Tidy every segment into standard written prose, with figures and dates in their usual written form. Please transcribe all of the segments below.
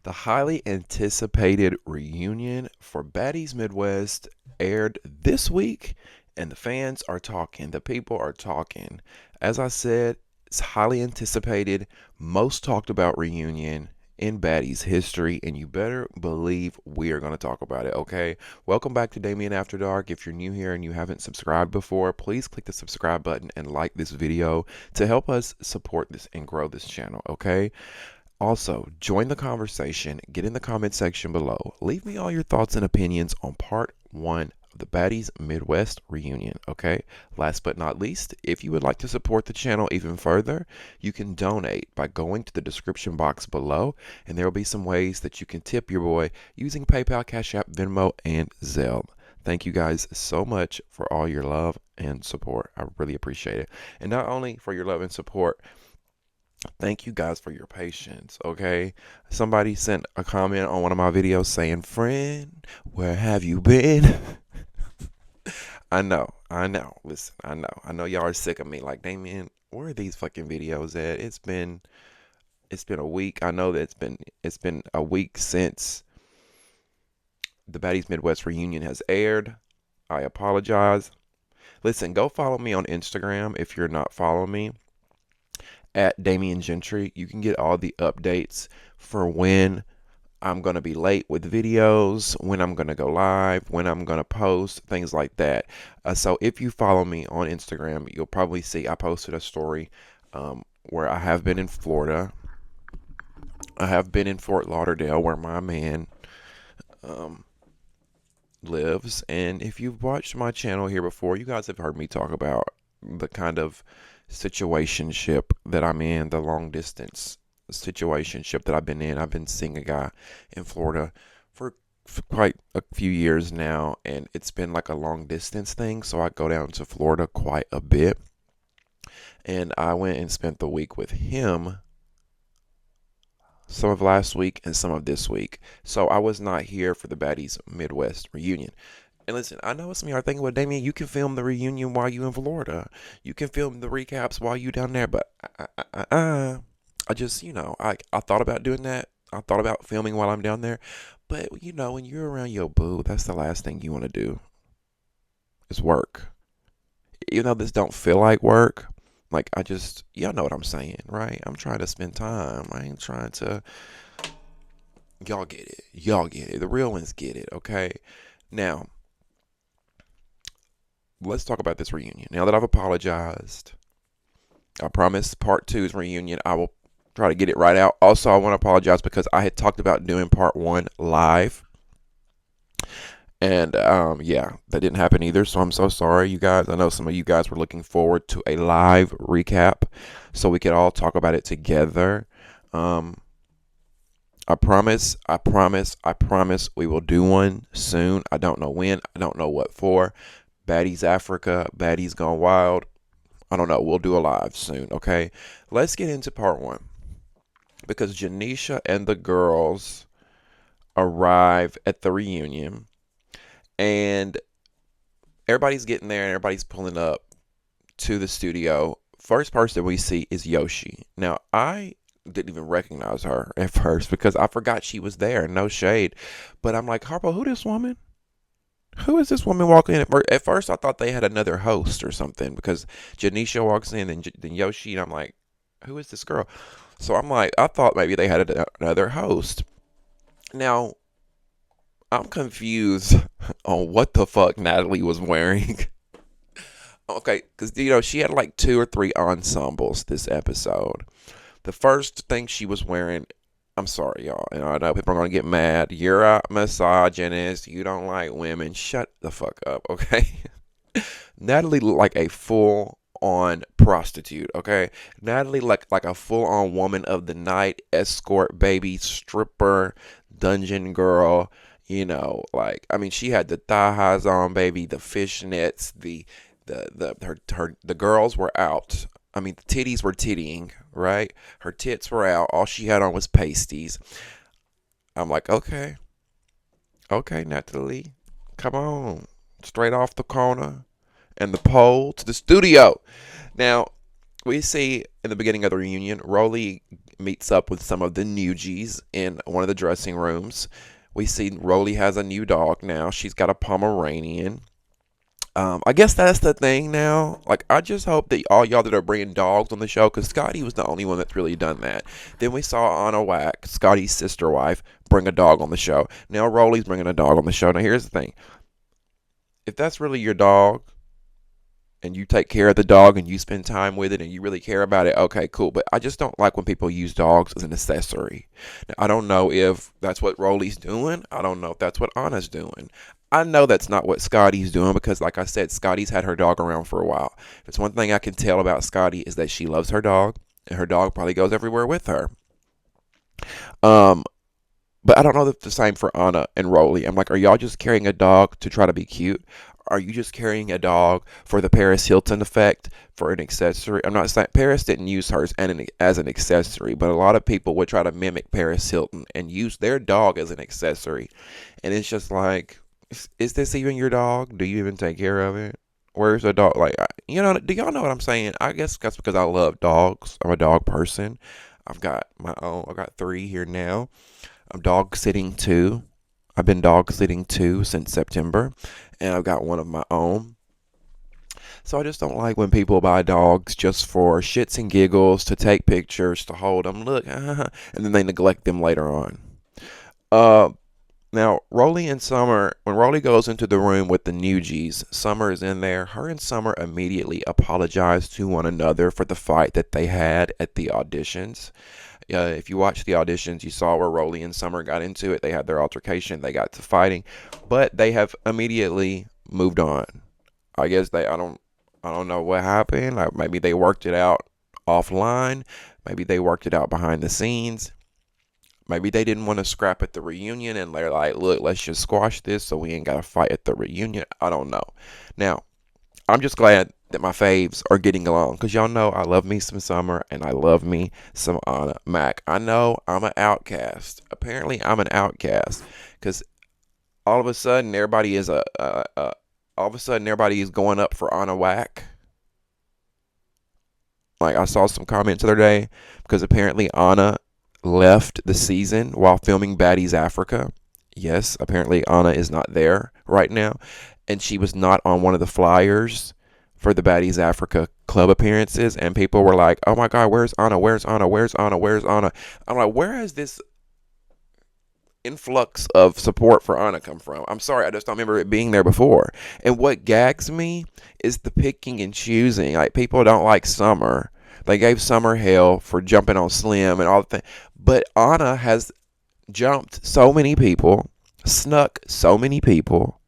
The highly anticipated reunion for Baddies Midwest aired this week, and the fans are talking. The people are talking. As I said, it's highly anticipated, most talked about reunion in Baddies history, and you better believe we are going to talk about it, okay? Welcome back to Damien After Dark. If you're new here and you haven't subscribed before, please click the subscribe button and like this video to help us support this and grow this channel, okay? Also, join the conversation, get in the comment section below. Leave me all your thoughts and opinions on part one of the Baddies Midwest reunion, okay? Last but not least, if you would like to support the channel even further, you can donate by going to the description box below, and there will be some ways that you can tip your boy using PayPal, Cash App, Venmo, and Zelle. Thank you guys so much for all your love and support. I really appreciate it. And not only for your love and support, thank you guys for your patience, okay? Somebody sent a comment on one of my videos saying, "Friend, where have you been?" I know. Listen, I know y'all are sick of me. Like, Damien, where are these fucking videos at? It's been a week. I know that it's been a week since the Baddies Midwest reunion has aired. I apologize. Listen, go follow me on Instagram if you're not following me at damieongentry. You can get all the updates for when I'm going to be late with videos, when I'm going to go live, when I'm going to post, things like that. So if you follow me on Instagram, you'll probably see I posted a story where I have been in Florida. I have been in Fort Lauderdale where my man lives. And if you've watched my channel here before, you guys have heard me talk about the kind of situationship that I'm in, the long distance situationship that I've been in. I've been seeing a guy in Florida for quite a few years now, and it's been like a long distance thing. So I go down to Florida quite a bit, and I went and spent the week with him, some of last week and some of this week. So I was not here for the Baddies Midwest reunion. And listen, I know some of y'all are thinking, well, Damien, you can film the reunion while you in Florida. You can film the recaps while you down there. But I just, I thought about doing that. I thought about filming while I'm down there. But, when you're around your boo, that's the last thing you want to do is work. Even though this don't feel like work, like y'all know what I'm saying, right? I'm trying to spend time. I ain't trying to, y'all get it. Y'all get it. The real ones get it, okay? Now, let's talk about this reunion. Now that I've apologized, I promise part two's reunion, I will try to get it right out. Also, I want to apologize because I had talked about doing part one live. And yeah, that didn't happen either. So I'm so sorry, you guys. I know some of you guys were looking forward to a live recap so we could all talk about it together. I promise we will do one soon. I don't know when. I don't know what for. Baddies Africa, Baddies Gone Wild. I don't know. We'll do a live soon, okay? Let's get into part one. Because Janisha and the girls arrive at the reunion. And everybody's getting there and everybody's pulling up to the studio. First person we see is Yoshi. Now, I didn't even recognize her at first because I forgot she was there. No shade. But I'm like, Harpo, who this woman? Who is this woman walking in? At first, I thought they had another host or something because Janisha walks in and then Yoshi, and I'm like, who is this girl? So I'm like, I thought maybe they had another host. Now, I'm confused on what the fuck Natalie was wearing. Okay, because, she had like 2 or 3 ensembles this episode. The first thing she was wearing, I'm sorry, y'all. I know people are going to get mad. You're a misogynist. You don't like women. Shut the fuck up, okay? Natalie looked like a full-on prostitute, okay? Natalie looked like a full-on woman of the night, escort baby, stripper, dungeon girl. She had the thigh highs on, baby, the fishnets, the girls were out. The titties were tittying, right? Her tits were out. All she had on was pasties. I'm like, okay, Natalie, come on, straight off the corner and the pole to the studio. Now, we see in the beginning of the reunion, Rollie meets up with some of the newgies in one of the dressing rooms. We see Rollie has a new dog now. She's got a Pomeranian. I guess that's the thing now. Like, I just hope that all y'all that are bringing dogs on the show, because Scotty was the only one that's really done that. Then we saw Anna Wack, Scotty's sister wife, bring a dog on the show. Now Rollie's bringing a dog on the show. Now here's the thing. If that's really your dog, and you take care of the dog and you spend time with it and you really care about it, okay, cool. But I just don't like when people use dogs as an accessory. Now, I don't know if that's what Rollie's doing. I don't know if that's what Anna's doing. I know that's not what Scotty's doing because, like I said, Scotty's had her dog around for a while. If it's one thing I can tell about Scotty is that she loves her dog, and her dog probably goes everywhere with her. But I don't know if the same for Anna and Rollie. I'm like, are y'all just carrying a dog to try to be cute? Are you just carrying a dog for the Paris Hilton effect, for an accessory? I'm not saying Paris didn't use hers as an accessory, but a lot of people would try to mimic Paris Hilton and use their dog as an accessory. And it's just like, is this even your dog? Do you even take care of it? Where's the dog? Like, do y'all know what I'm saying? I guess that's because I love dogs. I'm a dog person. I've got my own. I've got 3 here now. I'm dog sitting 2. I've been dog sitting 2 since September, and I've got one of my own. So I just don't like when people buy dogs just for shits and giggles, to take pictures, to hold them, look, and then they neglect them later on. Now, Rollie and Summer, when Rollie goes into the room with the newgies, Summer is in there. Her and Summer immediately apologize to one another for the fight that they had at the auditions. If you watch the auditions, you saw where Rollie and Summer got into it. They had their altercation. They got to fighting, but they have immediately moved on. I guess I don't know what happened. Like, maybe they worked it out offline. Maybe they worked it out behind the scenes. Maybe they didn't want to scrap at the reunion, and they're like, look, let's just squash this so we ain't got to fight at the reunion. I don't know. Now, I'm just glad that my faves are getting along, because y'all know I love me some Summer and I love me some Anna Mac. I know I'm an outcast. Apparently I'm an outcast, because all of a sudden everybody is going up for Anna Wack. Like, I saw some comments the other day because apparently Anna left the season while filming Baddies Africa. Yes, apparently Anna is not there right now, and she was not on one of the flyers for the Baddies Africa club appearances, and people were like, oh my god, where's Anna, where's Anna, where's Anna, where's Anna? I'm like, where has this influx of support for Anna come from? I'm sorry, I just don't remember it being there before. And what gags me is the picking and choosing. Like, people don't like Summer. They gave Summer hell for jumping on Slim and all the things. But Anna has jumped so many people, snuck so many people,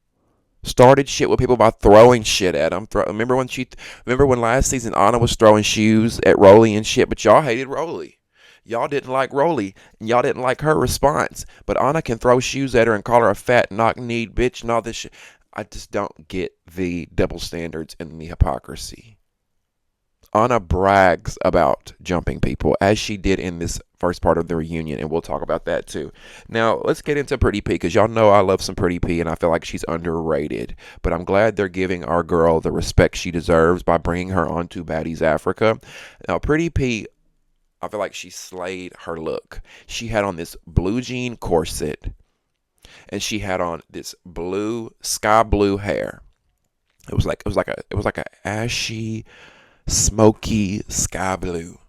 started shit with people by throwing shit at them. Remember when last season Anna was throwing shoes at Rollie and shit, but y'all hated Rollie. Y'all didn't like Rollie, and y'all didn't like her response. But Anna can throw shoes at her and call her a fat, knock-kneed bitch and all this shit. I just don't get the double standards and the hypocrisy. Anna brags about jumping people, as she did in this first part of the reunion, and we'll talk about that too. Now, let's get into Pretty P, because y'all know I love some Pretty P, and I feel like she's underrated. But I'm glad they're giving our girl the respect she deserves by bringing her onto Baddies Africa. Now, Pretty P, I feel like she slayed her look. She had on this blue jean corset, and she had on this sky blue hair. It was like a ashy, smoky sky blue.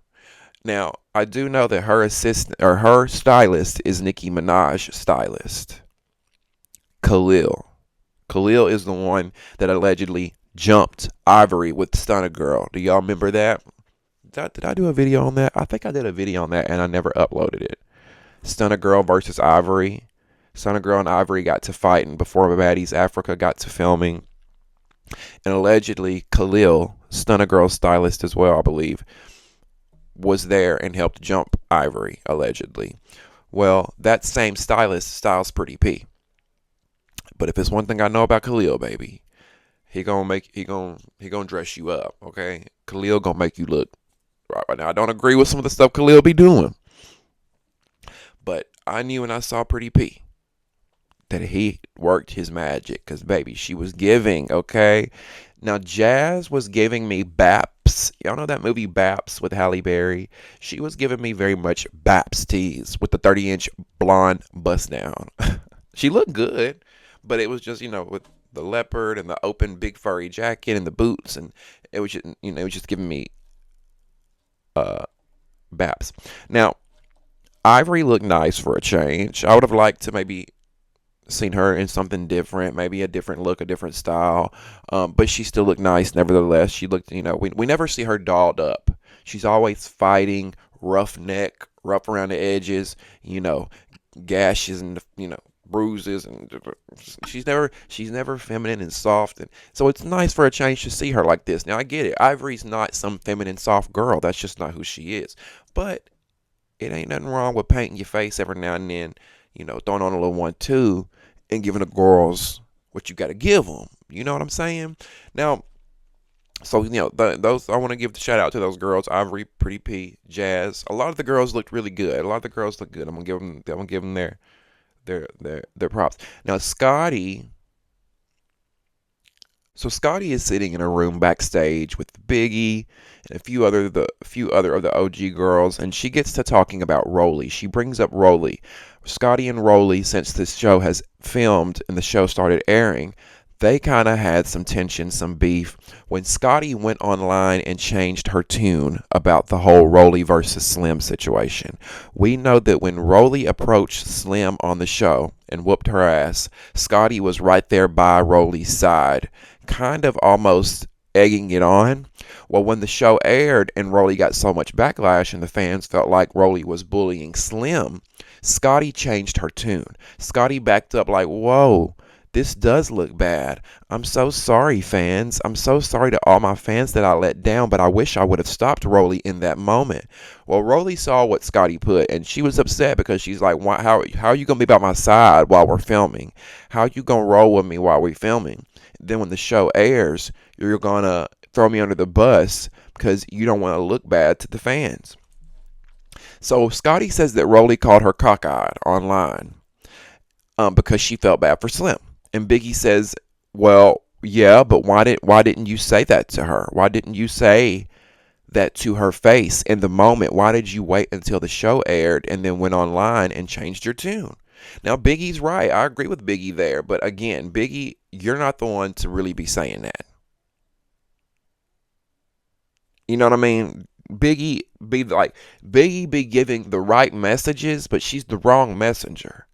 Now, I do know that her stylist is Nicki Minaj's stylist, Khalil. Khalil is the one that allegedly jumped Ivory with Stunna Girl. Do y'all remember that? Did I do a video on that? I think I did a video on that and I never uploaded it. Stunna Girl versus Ivory. Stunna Girl and Ivory got to fighting before Baddies Africa got to filming. And allegedly, Khalil, Stunna Girl's stylist as well, I believe, was there and helped jump Ivory, allegedly. Well, that same stylist styles Pretty P. But if it's one thing I know about Khalil, baby, he gonna dress you up, okay? Khalil gonna make you look right now. I don't agree with some of the stuff Khalil be doing, but I knew when I saw Pretty P that he worked his magic, because baby, she was giving, okay? Now, Jazz was giving me Baps Baps. Y'all know that movie Baps with Halle Berry? She was giving me very much Baps tease with the 30-inch blonde bust down. She looked good, but it was just, with the leopard and the open big furry jacket and the boots, and it was just, it was just giving me Baps. Now, Ivory looked nice for a change. I would have liked to maybe seen her in something different, maybe a different look, a different style. But she still looked nice nevertheless. She looked, we never see her dolled up. She's always fighting, rough neck, rough around the edges, gashes and, bruises, and she's never feminine and soft. And so it's nice for a change to see her like this. Now I get it. Ivory's not some feminine soft girl. That's just not who she is. But it ain't nothing wrong with painting your face every now and then, throwing on a little 1-2 and giving the girls what you got to give them. You know what I'm saying? Now, so, those, I want to give the shout out to those girls, Ivory, Pretty P, Jazz. A lot of the girls looked really good. I'm going to give them their props. Now, Scotty is sitting in a room backstage with Biggie and a few other of the OG girls, and she gets to talking about Rollie. She brings up Rollie. Scotty and Rollie, since this show has filmed and the show started airing, they kind of had some tension, some beef, when Scotty went online and changed her tune about the whole Rollie versus Slim situation. We know that when Rollie approached Slim on the show and whooped her ass, Scotty was right there by Rollie's side, kind of almost egging it on. Well, when the show aired and Rollie got so much backlash and the fans felt like Rollie was bullying Slim, Scotty changed her tune. Scotty backed up like, whoa, this does look bad. I'm so sorry, fans. I'm so sorry to all my fans that I let down, but I wish I would have stopped Rollie in that moment. Well, Rollie saw what Scotty put, and she was upset because she's like, how are you going to be by my side while we're filming? How are you going to roll with me while we're filming? Then when the show airs, you're going to throw me under the bus because you don't want to look bad to the fans. So Scotty says that Rollie called her cockeyed online because she felt bad for Slim. And Biggie says, well, yeah, but why didn't you say that to her? Why didn't you say that to her face in the moment? Why did you wait until the show aired and then went online and changed your tune? Now, Biggie's right. I agree with Biggie there. But again, Biggie, you're not the one to really be saying that. You know what I mean? Biggie be giving the right messages, but she's the wrong messenger.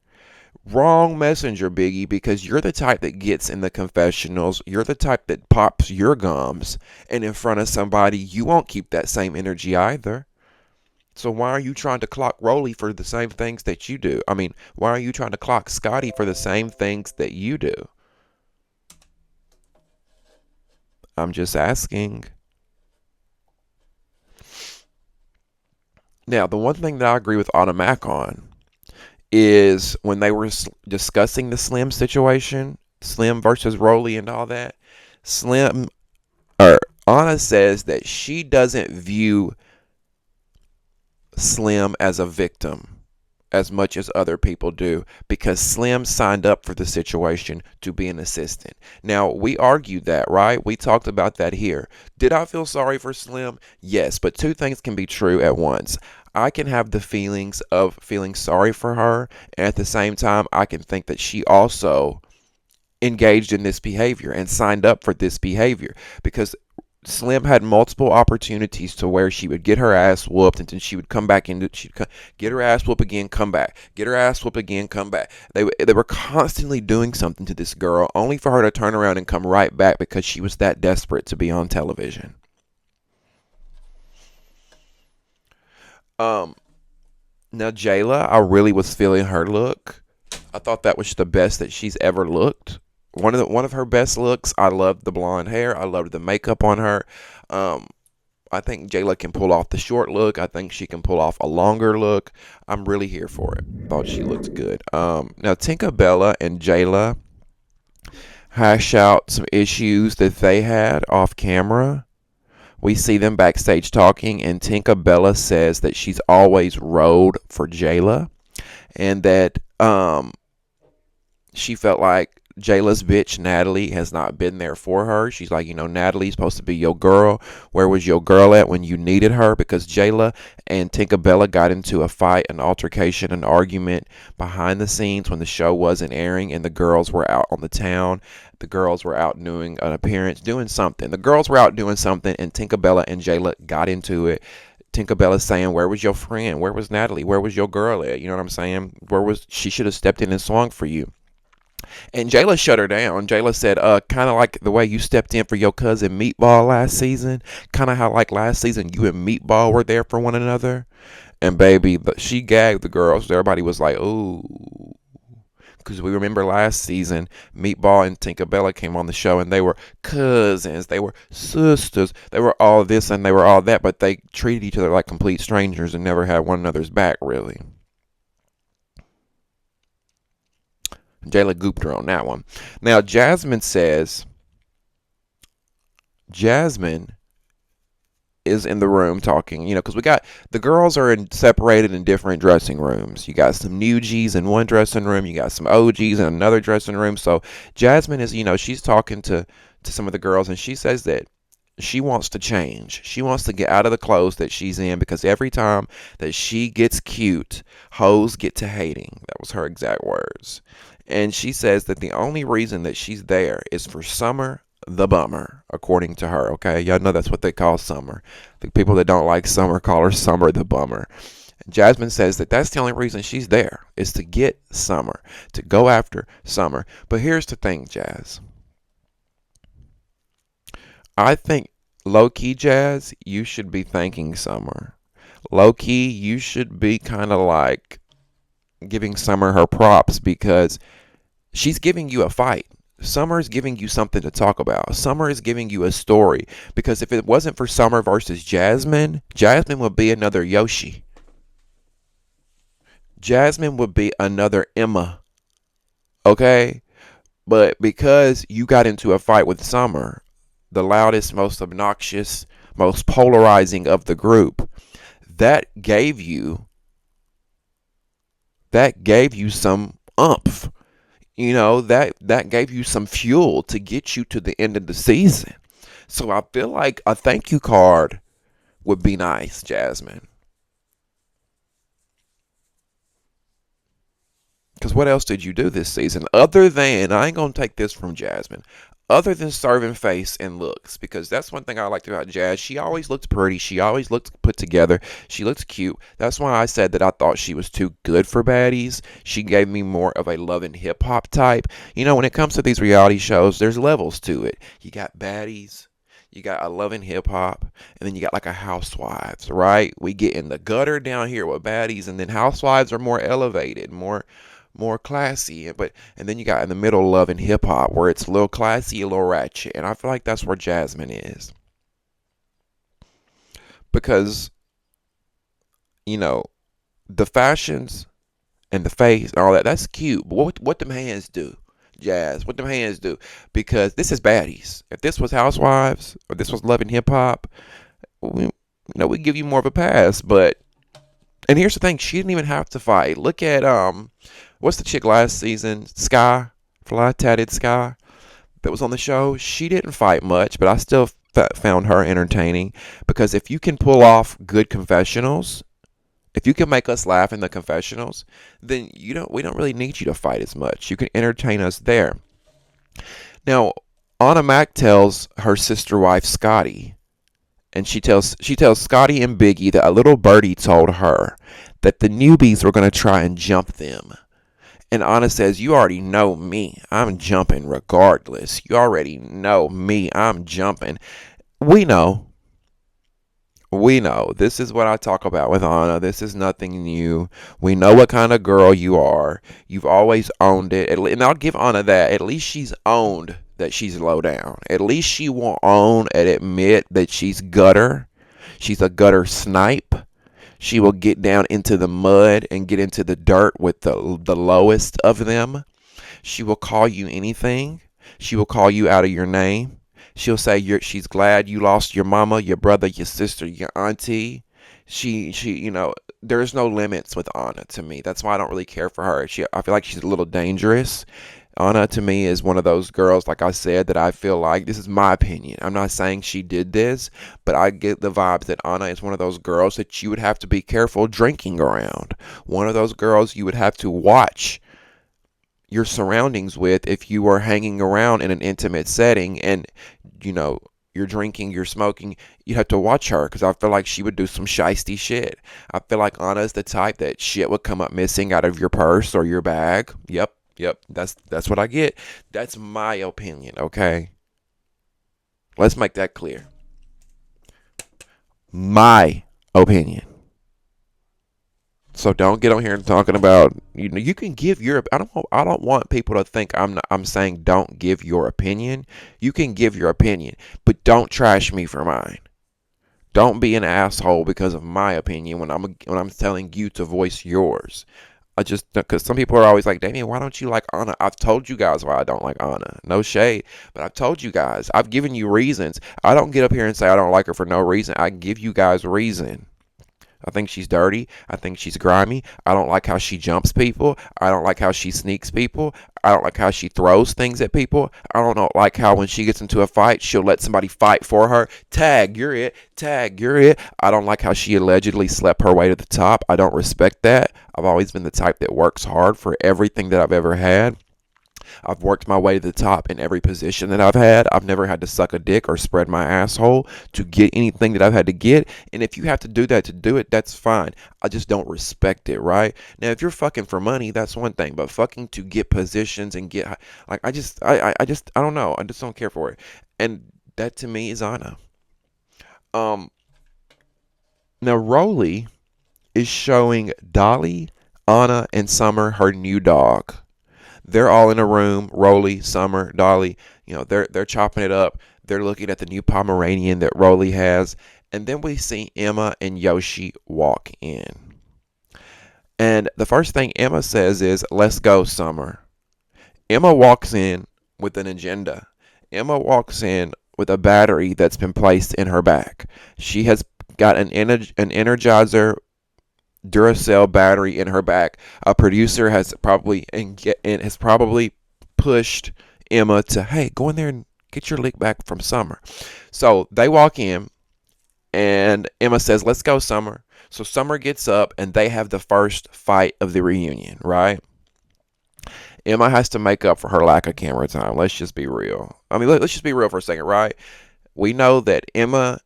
Wrong messenger, Biggie, because you're the type that gets in the confessionals. You're the type that pops your gums, and in front of somebody, you won't keep that same energy either. So why are you trying to clock Rollie for the same things that you do? I mean, why are you trying to clock Scotty for the same things that you do? I'm just asking. Now, the one thing that I agree with Automac on is when they were discussing the Slim situation, Slim versus Rollie and all that, Anna says that she doesn't view Slim as a victim as much as other people do because Slim signed up for the situation to be an assistant. Now, we argued that, right? We talked about that here. Did I feel sorry for Slim? Yes, but two things can be true at once. I can have the feelings of feeling sorry for her, and at the same time, I can think that she also engaged in this behavior and signed up for this behavior because Slim had multiple opportunities to where she would get her ass whooped and then she would come back into, get her ass whooped again, come back, get her ass whooped again, come back. They were constantly doing something to this girl only for her to turn around and come right back because she was that desperate to be on television. Now Jayla, I really was feeling her look. I thought that was the best that she's ever looked. One of her best looks. I loved the blonde hair. I loved the makeup on her. I think Jayla can pull off the short look. I think she can pull off a longer look. I'm really here for it. Thought she looked good. Now Tinkabella and Jayla hash out some issues that they had off camera. We see them backstage talking, and Tinkabella says that she's always rode for Jayla, and that she felt like Jayla's bitch, Natalie, has not been there for her. She's like, Natalie's supposed to be your girl. Where was your girl at when you needed her? Because Jayla and Tinkabella got into a fight, an altercation, an argument behind the scenes when the show wasn't airing and the girls were out on the town. The girls were out doing an appearance, doing something. The girls were out doing something, and Tinkabella and Jayla got into it. Tinkabella's saying, where was your friend? Where was Natalie? Where was your girl at? You know what I'm saying? She should have stepped in and swung for you. And Jayla shut her down. Jayla said, kind of like the way you stepped in for your cousin Meatball last season. Kind of how like last season you and Meatball were there for one another. And baby, she gagged the girls. Everybody was like, ooh. Because we remember last season, Meatball and Tinkabella came on the show and they were cousins. They were sisters. They were all this and they were all that. But they treated each other like complete strangers and never had one another's back, really. Jayla gooped her on that one. Now, Jasmine is in the room talking, because we got the girls are separated in different dressing rooms. You got some new G's in one dressing room. You got some OGs in another dressing room. So Jasmine is, she's talking to some of the girls, and she says that she wants to change. She wants to get out of the clothes that she's in because every time that she gets cute, hoes get to hating. That was her exact words. And she says that the only reason that she's there is for Summer the Bummer, according to her. Okay, y'all know that's what they call Summer. The people that don't like Summer call her Summer the Bummer. Jasmine says that that's the only reason she's there is to get Summer, to go after Summer. But here's the thing, Jazz. I think low-key, Jazz, you should be thanking Summer. Low-key, you should be kind of like giving Summer her props because she's giving you a fight. Summer is giving you something to talk about. Summer is giving you a story. Because if it wasn't for Summer versus Jasmine, Jasmine would be another Yoshi. Jasmine would be another Emma. Okay? But because you got into a fight with Summer, the loudest, most obnoxious, most polarizing of the group, that gave you some oomph. That gave you some fuel to get you to the end of the season. So I feel like a thank you card would be nice, Jasmine. Because what else did you do this season? Other than, I ain't going to take this from Jasmine, other than serving face and looks, because that's one thing I liked about Jazz. She always looked pretty. She always looked put together. She looked cute. That's why I said that I thought she was too good for Baddies. She gave me more of a Love and Hip Hop type. When it comes to these reality shows, there's levels to it. You got Baddies, you got a Love and Hip Hop, and then you got like a Housewives, right? We get in the gutter down here with Baddies, and then Housewives are more elevated, more classy, and then you got in the middle Love and Hip Hop where it's a little classy, a little ratchet, and I feel like that's where Jasmine is, because the fashions and the face and all that's cute, but what them hands do, Jazz? What them hands do? Because this is Baddies. If this was Housewives or this was Love and Hip Hop, we give you more of a pass. But and here's the thing, she didn't even have to fight. Look at what's the chick last season? Sky, Fly Tatted Sky, that was on the show. She didn't fight much, but I still found her entertaining because if you can pull off good confessionals, if you can make us laugh in the confessionals, then we don't really need you to fight as much. You can entertain us there. Now, Anna Mac tells her sister wife Scotty, and she tells Scotty and Biggie that a little birdie told her that the newbies were going to try and jump them. And Anna says, you already know me. I'm jumping regardless. You already know me. I'm jumping. We know. This is what I talk about with Anna. This is nothing new. We know what kind of girl you are. You've always owned it. And I'll give Anna that. At least she's owned that she's low down. At least she will own and admit that she's gutter. She's a gutter snipe. She will get down into the mud and get into the dirt with the lowest of them. She will call you anything. She will call you out of your name. She'll say she's glad you lost your mama, your brother, your sister, your auntie. There's no limits with Anna to me. That's why I don't really care for her. I feel like she's a little dangerous. Anna to me is one of those girls, like I said, that I feel like, this is my opinion. I'm not saying she did this, but I get the vibes that Anna is one of those girls that you would have to be careful drinking around. One of those girls you would have to watch your surroundings with if you were hanging around in an intimate setting and, you know, you're drinking, you're smoking, you have to watch her because I feel like she would do some shisty shit. I feel like Anna's the type that shit would come up missing out of your purse or your bag. Yep, that's what I get. That's my opinion, okay? Let's make that clear. My opinion. So don't get on here and talking about, you know, you can give your, I don't want people to think I'm saying don't give your opinion. You can give your opinion, but don't trash me for mine. Don't be an asshole because of my opinion when I'm telling you to voice yours. I just, because some people are always like, Damien, why don't you like Anna? I've told you guys why I don't like Anna. No shade, but I've told you guys. I've given you reasons. I don't get up here and say I don't like her for no reason. I give you guys reason. I think she's dirty. I think she's grimy. I don't like how she jumps people. I don't like how she sneaks people. I don't like how she throws things at people. I don't like how when she gets into a fight, she'll let somebody fight for her. Tag, you're it. Tag, you're it. I don't like how she allegedly slept her way to the top. I don't respect that. I've always been the type that works hard for everything that I've ever had. I've worked my way to the top in every position that I've had. I've never had to suck a dick or spread my asshole to get anything that I've had to get. And if you have to do that to do it, that's fine. I just don't respect it, right? Now, if you're fucking for money, that's one thing. But fucking to get positions and get, like, I don't know. I just don't care for it. And that to me is Anna. Um, Now Rollie is showing Dolly, Anna, and Summer her new dog. They're all in a room. Rollie, Summer, Dolly. You know, they're chopping it up. They're looking at the new Pomeranian that Rollie has, and then we see Emma and Yoshi walk in. And the first thing Emma says is, "Let's go, Summer." Emma walks in with an agenda. Emma walks in with a battery that's been placed in her back. She has got an Energizer Duracell battery in her back. A producer has probably pushed Emma to, hey, go in there and get your lick back from Summer. So they walk in, and Emma says, "Let's go, Summer." So Summer gets up, and they have the first fight of the reunion, right? Emma has to make up for her lack of camera time. Let's just be real. I mean, let's just be real for a second, right? We know that Emma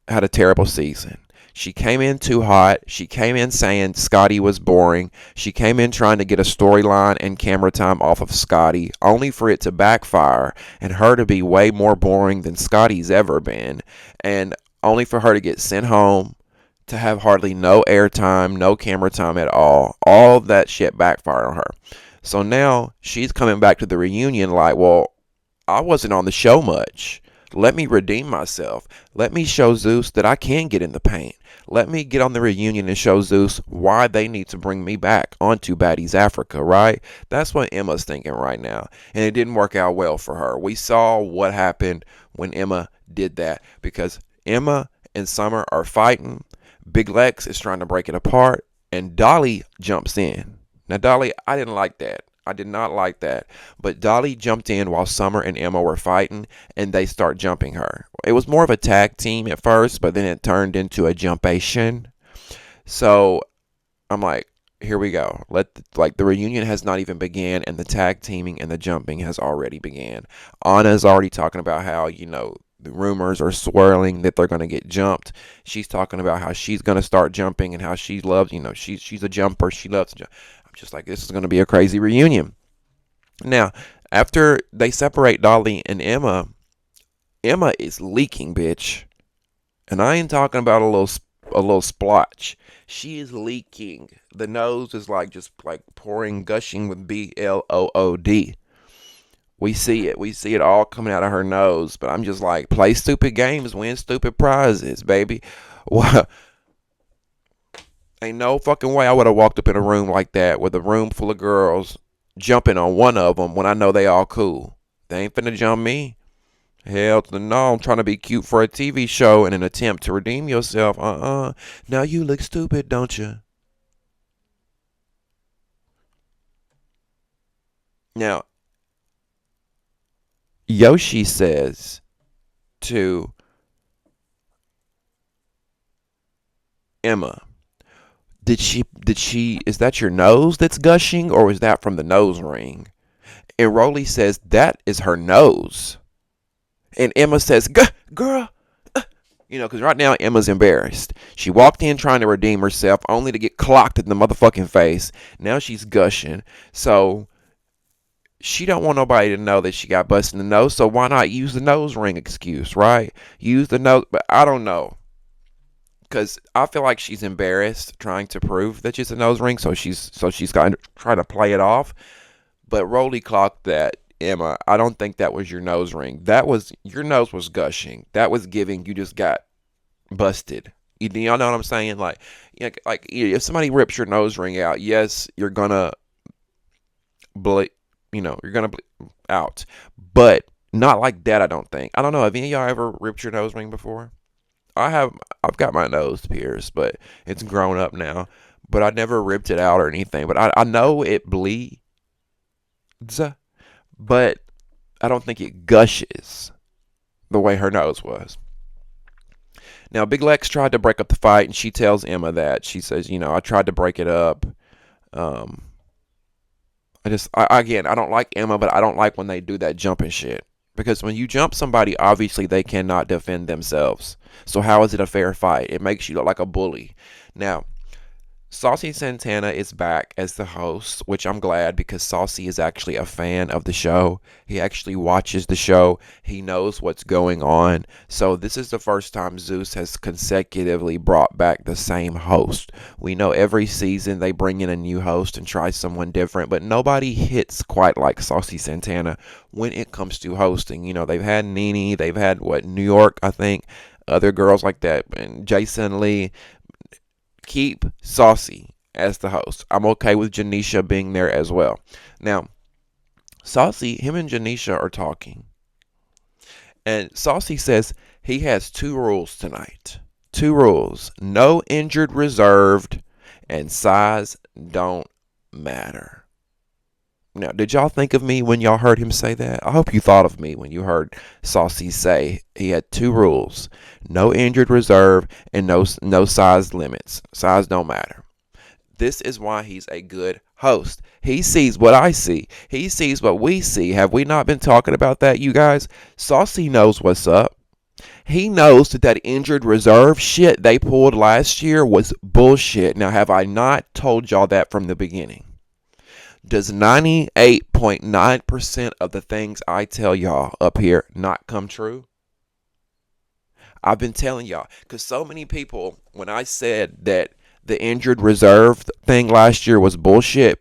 had a terrible season. She came in too hot. She came in saying Scotty was boring. She came in trying to get a storyline and camera time off of Scotty, only for it to backfire and her to be way more boring than Scotty's ever been, and only for her to get sent home, to have hardly no airtime, no camera time at all. All of that shit backfired on her. So now she's coming back to the reunion like, well, I wasn't on the show much. Let me redeem myself. Let me show Zeus that I can get in the paint. Let me get on the reunion and show Zeus why they need to bring me back onto Baddies Africa, right? That's what Emma's thinking right now. And it didn't work out well for her. We saw what happened when Emma did that, because Emma and Summer are fighting. Big Lex is trying to break it apart, and Dolly jumps in. Now, Dolly, I didn't like that. I did not like that. But Dolly jumped in while Summer and Emma were fighting, and they start jumping her. It was more of a tag team at first, but then it turned into a jumpation. So I'm like, here we go. The reunion has not even began, and the tag teaming and the jumping has already began. Anna's already talking about how, the rumors are swirling that they're going to get jumped. She's talking about how she's going to start jumping and how she loves, she's a jumper. She loves to jump. I'm just like, this is going to be a crazy reunion. Now, after they separate Dolly and Emma, Emma is leaking, bitch. And I ain't talking about a little splotch. She is leaking. The nose is just pouring, gushing with BLOOD. We see it. We see it all coming out of her nose. But I'm just like, play stupid games, win stupid prizes, baby. What? Ain't no fucking way I would have walked up in a room like that with a room full of girls jumping on one of them when I know they all cool. They ain't finna jump me. Hell to the no. I'm trying to be cute for a TV show in an attempt to redeem yourself. Now you look stupid, don't you? Now, Yoshi says to Emma, is that your nose that's gushing, or is that from the nose ring? And Rollie says that is her nose. And Emma says, girl, because right now Emma's embarrassed. She walked in trying to redeem herself only to get clocked in the motherfucking face. Now she's gushing. So she don't want nobody to know that she got busted in the nose. So why not use the nose ring excuse, right? Use the nose. But I don't know. Because I feel like she's embarrassed trying to prove that she's a nose ring. So she's kind of trying to play it off. But Rollie clocked that. Emma, I don't think that was your nose ring. Your nose was gushing. That was giving you just got busted. Y'all know what I'm saying? Like if somebody rips your nose ring out, yes, you're gonna bleed. You're gonna bleed out, but not like that. I don't think. I don't know. Have any of y'all ever ripped your nose ring before? I have. I've got my nose pierced, but it's grown up now. But I never ripped it out or anything. But I know it bleeds. But I don't think it gushes the way her nose was. Now, Big Lex tried to break up the fight, and she tells Emma that. She says, I tried to break it up. Again, I don't like Emma, but I don't like when they do that jumping shit. Because when you jump somebody, obviously they cannot defend themselves. So how is it a fair fight? It makes you look like a bully. Now, Saucy Santana is back as the host, which I'm glad because Saucy is actually a fan of the show. He actually watches the show. He knows what's going on. So this is the first time Zeus has consecutively brought back the same host. We know every season they bring in a new host and try someone different, but nobody hits quite like Saucy Santana when it comes to hosting. They've had Nene, they've had New York, I think, other girls like that, and Jason Lee. Keep Saucy as the host. I'm okay with Janisha being there as well. Now, Saucy, him and Janisha are talking. And Saucy says he has 2 rules tonight. 2 rules. No injured reserved, and size don't matter. Now, did y'all think of me when y'all heard him say that? I hope you thought of me when you heard Saucy say he had 2 rules. No injured reserve and no size limits. Size don't matter. This is why he's a good host. He sees what I see. He sees what we see. Have we not been talking about that, you guys? Saucy knows what's up. He knows that injured reserve shit they pulled last year was bullshit. Now, have I not told y'all that from the beginning? Does 98.9% of the things I tell y'all up here not come true? I've been telling y'all, because so many people, when I said that the injured reserve thing last year was bullshit,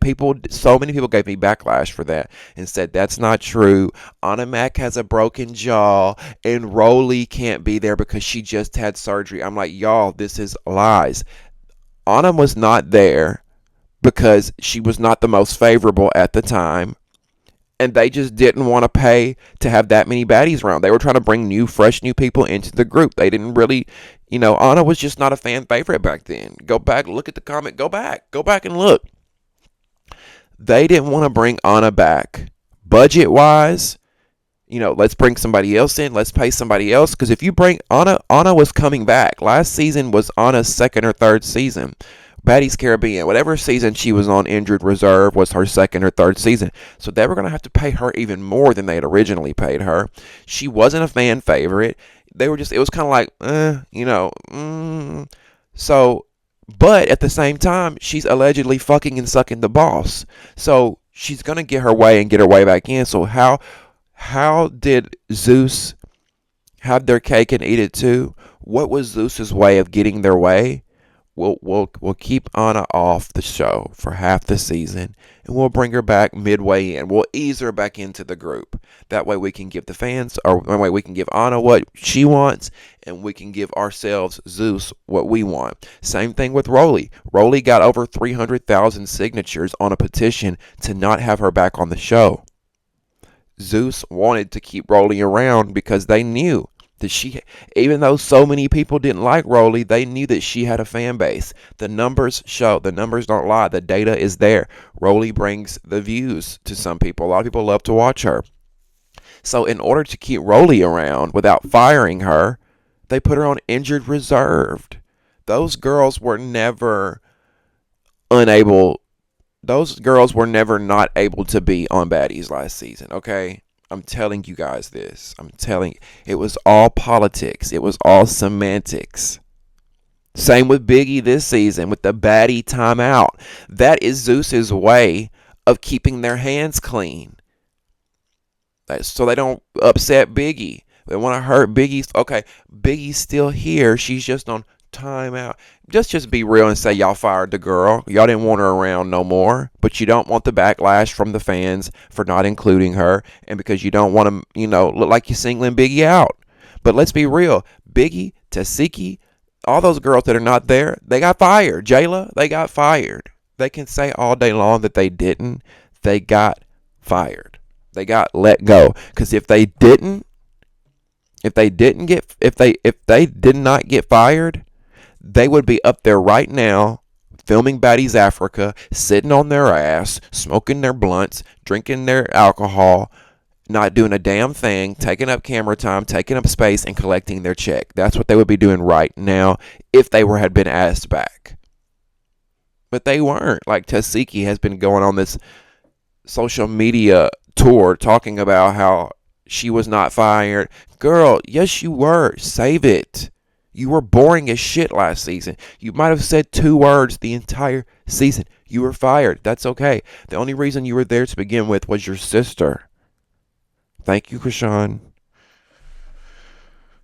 so many people gave me backlash for that and said that's not true. Anna Mac has a broken jaw and Rollie can't be there because she just had surgery. I'm like, y'all, this is lies. Anna was not there because she was not the most favorable at the time, and they just didn't want to pay to have that many baddies around. They were trying to bring fresh new people into the group. They didn't really, Anna was just not a fan favorite back then. Go back, look at the comment, go back and look. They didn't want to bring Anna back. Budget-wise, let's bring somebody else in. Let's pay somebody else. Because if you bring Anna was coming back. Last season was Anna's 2nd or 3rd season. Baddies Caribbean, whatever season she was on injured reserve was her 2nd or 3rd season. So they were going to have to pay her even more than they had originally paid her. She wasn't a fan favorite. It was kind of like, So, but at the same time, she's allegedly fucking and sucking the boss. So she's going to get her way and get her way back in. So how did Zeus have their cake and eat it too? What was Zeus's way of getting their way? We'll keep Anna off the show for half the season, and we'll bring her back midway in. We'll ease her back into the group. That way we can give the fans, or that way we can give Anna what she wants, and we can give ourselves, Zeus, what we want. Same thing with Rollie. Rollie got over 300,000 signatures on a petition to not have her back on the show. Zeus wanted to keep Rollie around because they knew that even though so many people didn't like Rollie, they knew that she had a fan base. The numbers show. The numbers don't lie. The data is there. Rollie brings the views to some people. A lot of people love to watch her. So in order to keep Rollie around without firing her, they put her on injured reserved. Those girls were never unable. Those girls were never not able to be on Baddies last season, okay? I'm telling you guys this. It was all politics. It was all semantics. Same with Biggie this season with the baddie timeout. That is Zeus's way of keeping their hands clean. So they don't upset Biggie. They want to hurt Biggie's. Okay, Biggie's still here. She's just on timeout. Just be real and say y'all fired the girl. Y'all didn't want her around no more. But you don't want the backlash from the fans for not including her, and because you don't want to, look like you're singling Biggie out. But let's be real. Biggie, Tasiki, all those girls that are not there, they got fired. Jayla, they got fired. They can say all day long that they didn't. They got fired. They got let go. Because if they did not get fired, they would be up there right now filming Baddies Africa, sitting on their ass, smoking their blunts, drinking their alcohol, not doing a damn thing, taking up camera time, taking up space, and collecting their check. That's what they would be doing right now if they had been asked back. But they weren't. Like Tasiki has been going on this social media tour talking about how she was not fired. Girl, yes you were. Save it. You were boring as shit last season. You might have said 2 words the entire season. You were fired. That's okay. The only reason you were there to begin with was your sister. Thank you, Krishan.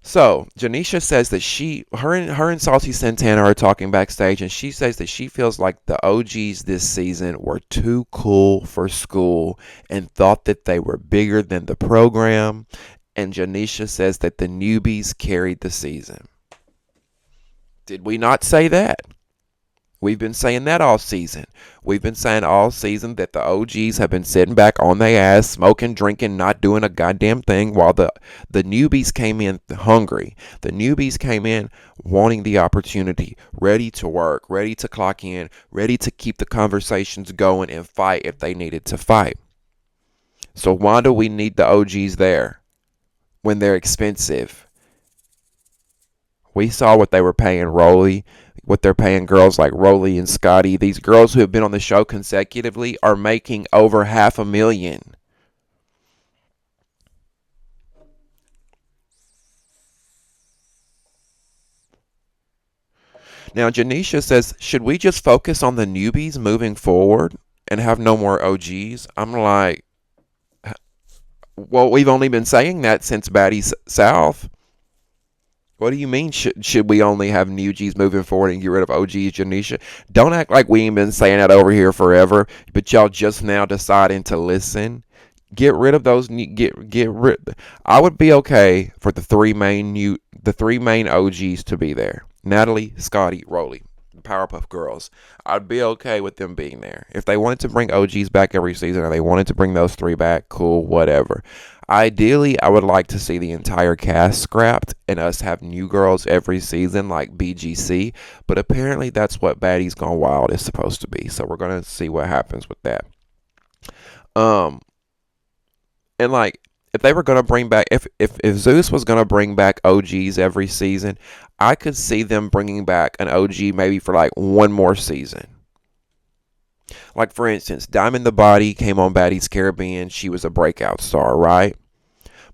So, Janisha says that her and Salty Santana are talking backstage, and she says that she feels like the OGs this season were too cool for school and thought that they were bigger than the program. And Janisha says that the newbies carried the season. Did we not say that? We've been saying that all season. We've been saying all season that the OGs have been sitting back on their ass, smoking, drinking, not doing a goddamn thing, while the newbies came in hungry. The newbies came in wanting the opportunity, ready to work, ready to clock in, ready to keep the conversations going and fight if they needed to fight. So why do we need the OGs there when they're expensive? We saw what they were paying Rollie, what they're paying girls like Rollie and Scotty. These girls who have been on the show consecutively are making over $500,000. Now, Janisha says, should we just focus on the newbies moving forward and have no more OGs? I'm like, well, we've only been saying that since Baddies South. What do you mean should we only have new G's moving forward and get rid of OGs, Janisha? Don't act like we ain't been saying that over here forever, but y'all just now deciding to listen. Get rid of those. Get rid. I would be okay for the three main OGs to be there: Natalie, Scotty, Rollie, the Powerpuff Girls. I'd be okay with them being there. If they wanted to bring OGs back every season, or they wanted to bring those 3 back, cool, whatever. Ideally, I would like to see the entire cast scrapped and us have new girls every season like BGC, but apparently that's what Baddies Gone Wild is supposed to be, so we're going to see what happens with that. And like, if they were going to bring back, if Zeus was going to bring back OGs every season, I could see them bringing back an OG maybe for like 1 more season. Like, for instance, Diamond the Body came on Baddies Caribbean. She was a breakout star, right?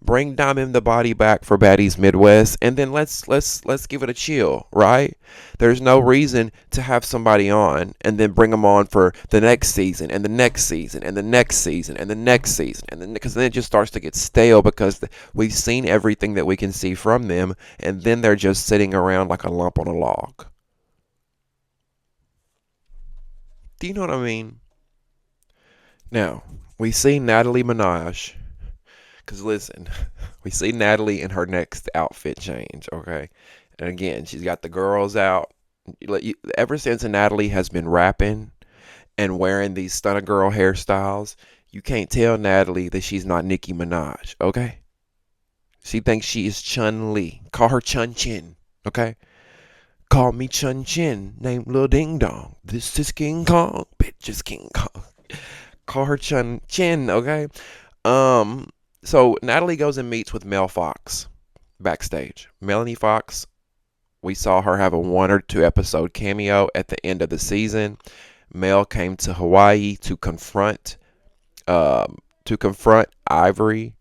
Bring Diamond the Body back for Baddies Midwest, and then let's give it a chill, right? There's no reason to have somebody on and then bring them on for the next season and the next season and the next season and the next season, and then because then it just starts to get stale because we've seen everything that we can see from them, and then they're just sitting around like a lump on a log. Do you know what I mean? Now, we see Natalie Minaj. Because listen, we see Natalie in her next outfit change, okay? And again, she's got the girls out. Ever since Natalie has been rapping and wearing these stunner girl hairstyles, you can't tell Natalie that she's not Nicki Minaj, okay? She thinks she is Chun-Li. Call her Chun-Chin, okay? Call me Chun-Chin, named Lil Ding Dong. This is King Kong, bitch is King Kong. Call her Chun-Chin, okay? So Natalie goes and meets with Mel Fox backstage. Melanie Fox, we saw her have a 1 or 2 episode cameo at the end of the season. Mel came to Hawaii to confront Ivory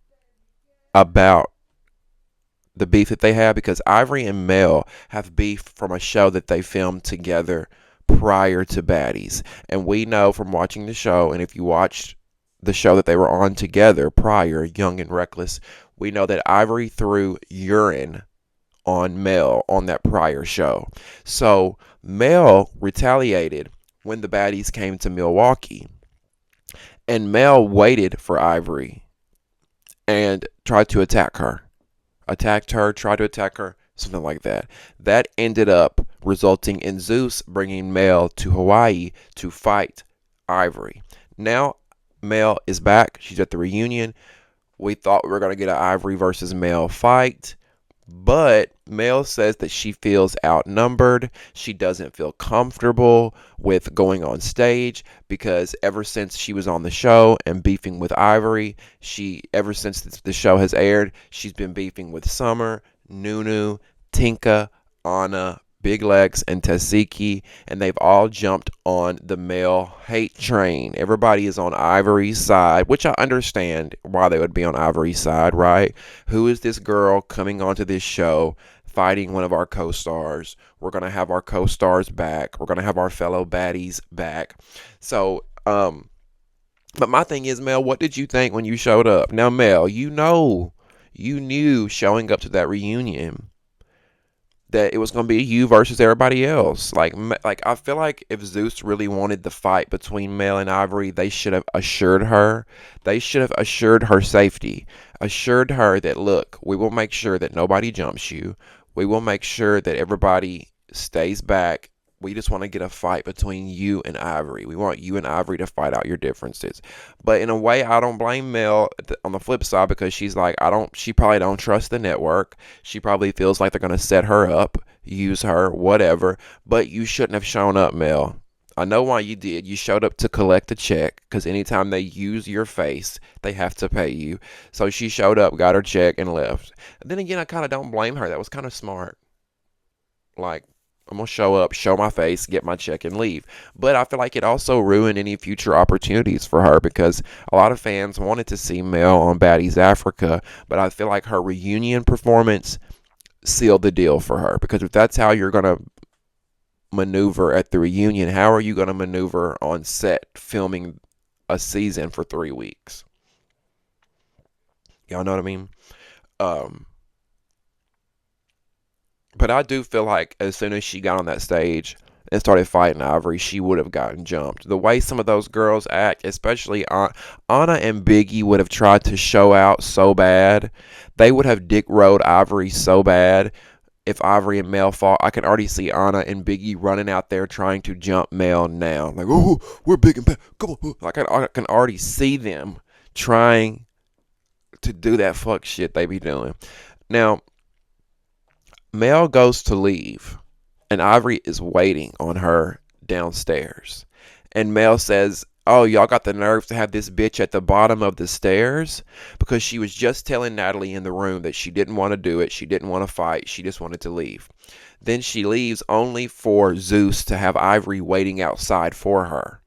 about the beef that they have, because Ivory and Mel have beef from a show that they filmed together prior to Baddies. And we know from watching the show, and if you watched the show that they were on together prior, Young and Reckless, we know that Ivory threw urine on Mel on that prior show. So Mel retaliated when the Baddies came to Milwaukee, and Mel waited for Ivory and tried to attack her. Attacked her, tried to attack her, something like that. That ended up resulting in Zeus bringing Mel to Hawaii to fight Ivory. Now Mel is back. She's at the reunion. We thought we were going to get an Ivory versus Mel fight, but Mel says that she feels outnumbered. She doesn't feel comfortable with going on stage because ever since she was on the show and beefing with Ivory, ever since the show has aired, she's been beefing with Summer, Nunu, Tinka, Anna, Big Lex, and Tasiki, and they've all jumped on the Mel hate train. Everybody is on Ivory's side, which I understand why they would be on Ivory's side, right? Who is this girl coming onto this show fighting one of our co-stars? We're going to have our co-stars back. We're going to have our fellow baddies back. So, but my thing is, Mel, what did you think when you showed up? Now, Mel, you knew showing up to that reunion that it was going to be you versus everybody else. Like I feel like if Zeus really wanted the fight between Mel and Ivory, they should have assured her. They should have assured her safety. Assured her that, look, we will make sure that nobody jumps you. We will make sure that everybody stays back. We just want to get a fight between you and Ivory. We want you and Ivory to fight out your differences. But in a way, I don't blame Mel on the flip side, because she's like, she probably don't trust the network. She probably feels like they're going to set her up, use her, whatever. But you shouldn't have shown up, Mel. I know why you did. You showed up to collect a check, because anytime they use your face, they have to pay you. So she showed up, got her check, and left. And then again, I kind of don't blame her. That was kind of smart. Like, I'm going to show up, show my face, get my check, and leave. But I feel like it also ruined any future opportunities for her, because a lot of fans wanted to see Mel on Baddies Africa, but I feel like her reunion performance sealed the deal for her. Because if that's how you're going to maneuver at the reunion, how are you going to maneuver on set filming a season for 3 weeks? Y'all know what I mean? Um, But I do feel like as soon as she got on that stage and started fighting Ivory, she would have gotten jumped. The way some of those girls act, especially Anna and Biggie, would have tried to show out so bad. They would have dick rode Ivory so bad. If Ivory and Mel fought, I can already see Anna and Biggie running out there trying to jump Mel now. Like, oh, we're big and bad. Come on. Like, I can already see them trying to do that fuck shit they be doing. Now, Mel goes to leave, and Ivory is waiting on her downstairs. And Mel says, oh, y'all got the nerve to have this bitch at the bottom of the stairs? Because she was just telling Natalie in the room that she didn't want to do it. She didn't want to fight. She just wanted to leave. Then she leaves only for Zeus to have Ivory waiting outside for her.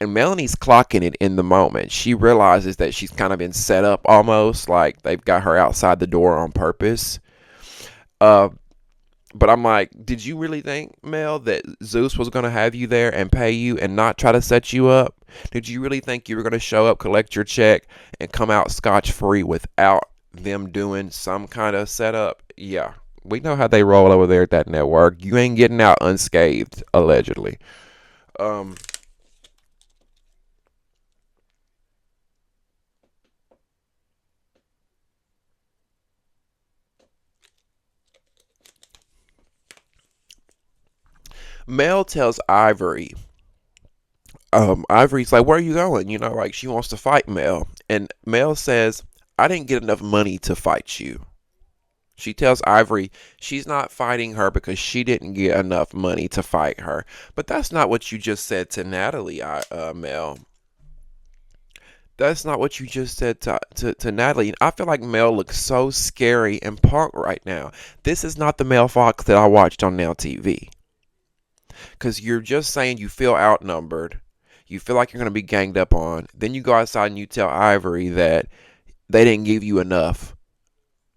And Melanie's clocking it in the moment. She realizes that she's kind of been set up almost, like they've got her outside the door on purpose. But I'm like, did you really think, Mel, that Zeus was going to have you there and pay you and not try to set you up? Did you really think you were going to show up, collect your check, and come out scotch-free without them doing some kind of setup? Yeah, we know how they roll over there at that network. You ain't getting out unscathed, allegedly. Mel tells Ivory, Ivory's like, where are you going? You know, like she wants to fight Mel. And Mel says, I didn't get enough money to fight you. She tells Ivory she's not fighting her because she didn't get enough money to fight her. But that's not what you just said to Natalie, Mel. That's not what you just said to Natalie. I feel like Mel looks so scary and punk right now. This is not the Mel Fox that I watched on Now TV. Because you're just saying you feel outnumbered. You feel like you're going to be ganged up on. Then you go outside and you tell Ivory that they didn't give you enough.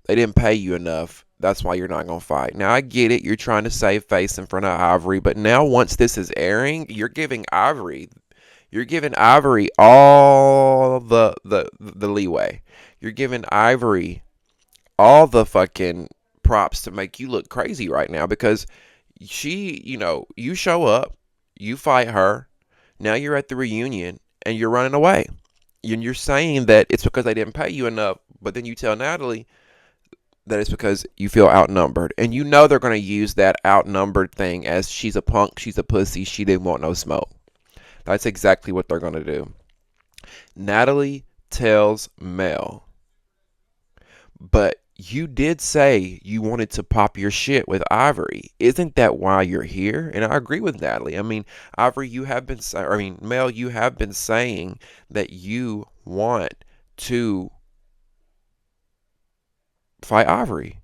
They didn't pay you enough. That's why you're not going to fight. Now, I get it. You're trying to save face in front of Ivory. But now, once this is airing, you're giving Ivory all the leeway. You're giving Ivory all the fucking props to make you look crazy right now because you show up, you fight her, now you're at the reunion and you're running away. And you're saying that it's because they didn't pay you enough, but then you tell Natalie that it's because you feel outnumbered. And you know they're going to use that outnumbered thing as she's a punk, she's a pussy, she didn't want no smoke. That's exactly what they're going to do. Natalie tells Mel, but you did say you wanted to pop your shit with Ivory. Isn't that why you're here? And I agree with Natalie. I mean, Ivory, Mel, you have been saying that you want to fight Ivory.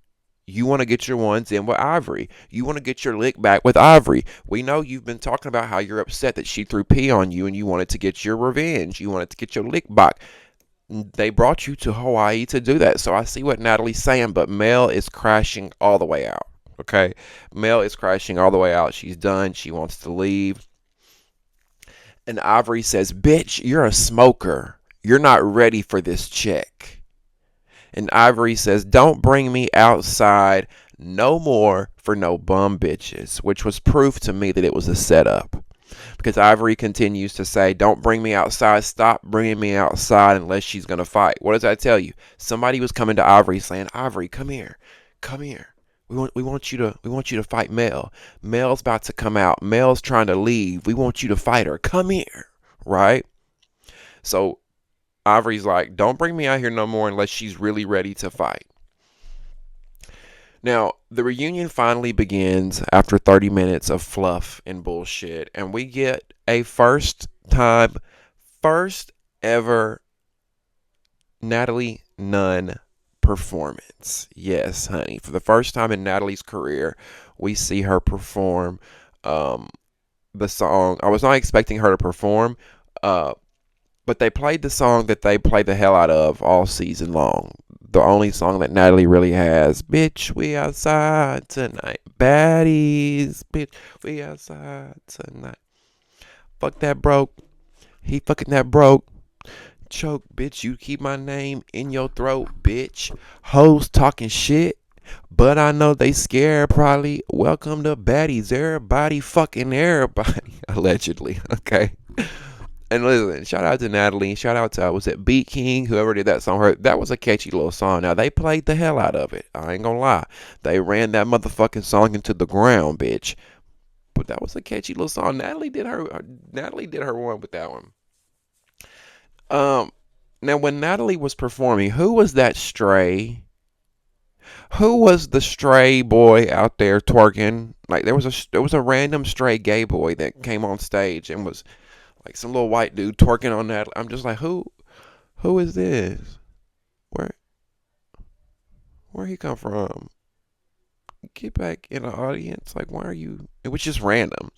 You want to get your ones in with Ivory. You want to get your lick back with Ivory. We know you've been talking about how you're upset that she threw pee on you and you wanted to get your revenge. You wanted to get your lick back. They brought you to Hawaii to do that. So I see what Natalie's saying, but Mel is crashing all the way out. Okay? Mel is crashing all the way out. She's done. She wants to leave. And Ivory says, bitch, you're a smoker. You're not ready for this check. And Ivory says, don't bring me outside no more for no bum bitches, which was proof to me that it was a setup. Because Ivory continues to say, don't bring me outside. Stop bringing me outside unless she's going to fight. What does that tell you? Somebody was coming to Ivory saying, Ivory, come here. Come here. We want you to fight Mel. Mel's about to come out. Mel's trying to leave. We want you to fight her. Come here. Right? So Ivory's like, don't bring me out here no more unless she's really ready to fight. Now, the reunion finally begins after 30 minutes of fluff and bullshit, and we get a first ever Natalie Nunn performance. Yes, honey. For the first time in Natalie's career, we see her perform the song. I was not expecting her to perform, but they played the song that they play the hell out of all season long. The only song that Natalie really has. Bitch, we outside tonight. Baddies, bitch, we outside tonight. Fuck that broke. He fucking that broke. Choke, bitch, you keep my name in your throat, bitch. Hoes talking shit, but I know they scared probably. Welcome to Baddies. Everybody fucking everybody. Allegedly, okay? And listen, shout out to Natalie. Shout out to, was it Beat King? Whoever did that song. That was a catchy little song. Now, they played the hell out of it. I ain't gonna lie. They ran that motherfucking song into the ground, bitch. But that was a catchy little song. Natalie did her one with that one. Now, when Natalie was performing, who was that stray? Who was the stray boy out there twerking? Like, there was a random stray gay boy that came on stage and was like some little white dude twerking on that. I'm just like, who is this? Where he come from? Get back in the audience. Like, why are you? It was just random.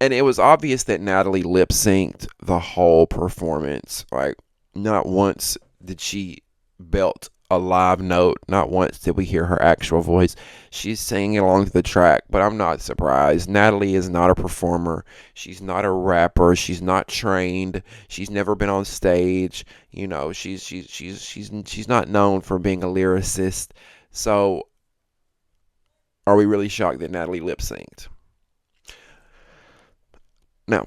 And it was obvious that Natalie lip synced the whole performance. Like, not once did she belt a live note. Not once did we hear her actual voice. She's singing along to the track, but I'm not surprised. Natalie is not a performer. She's not a rapper. She's not trained. She's never been on stage. You know, she's not known for being a lyricist. So, are we really shocked that Natalie lip synced? Now,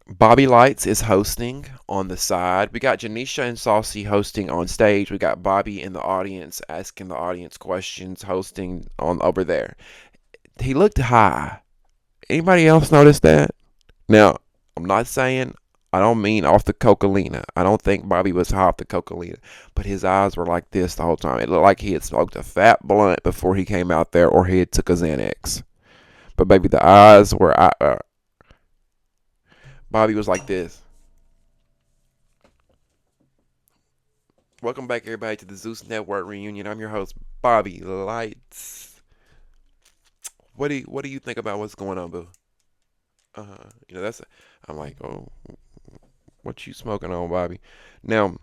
Bobby Lights is hosting on the side. We got Janisha and Saucy hosting on stage. We got Bobby in the audience asking the audience questions, hosting on over there. He looked high. Anybody else notice that? Now, I'm not saying, I don't mean off the cocaine. I don't think Bobby was high off the cocaine, but his eyes were like this the whole time. It looked like he had smoked a fat blunt before he came out there, or he had took a Xanax. But baby, the eyes were Bobby was like this. Welcome back, everybody, to the Zeus Network reunion. I'm your host, Bobby Lights. What do you think about what's going on, boo? That's. I'm like, oh, what you smoking on, Bobby? Now,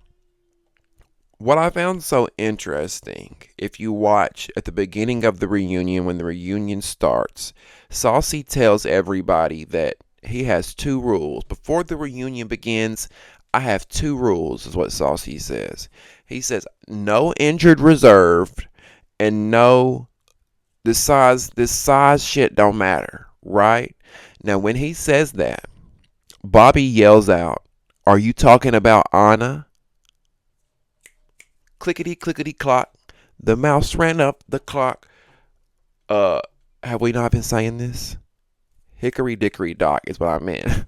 what I found so interesting, if you watch at the beginning of the reunion, when the reunion starts, Saucy tells everybody that he has two rules. Before the reunion begins, I have two rules, is what Saucy says. He says, no injured reserved, and no, this size shit don't matter, right? Now, when he says that, Bobby yells out, are you talking about Anna? Clickety clickety clock. The mouse ran up the clock. Uh, have we not been saying this? Hickory dickory dock is what I meant.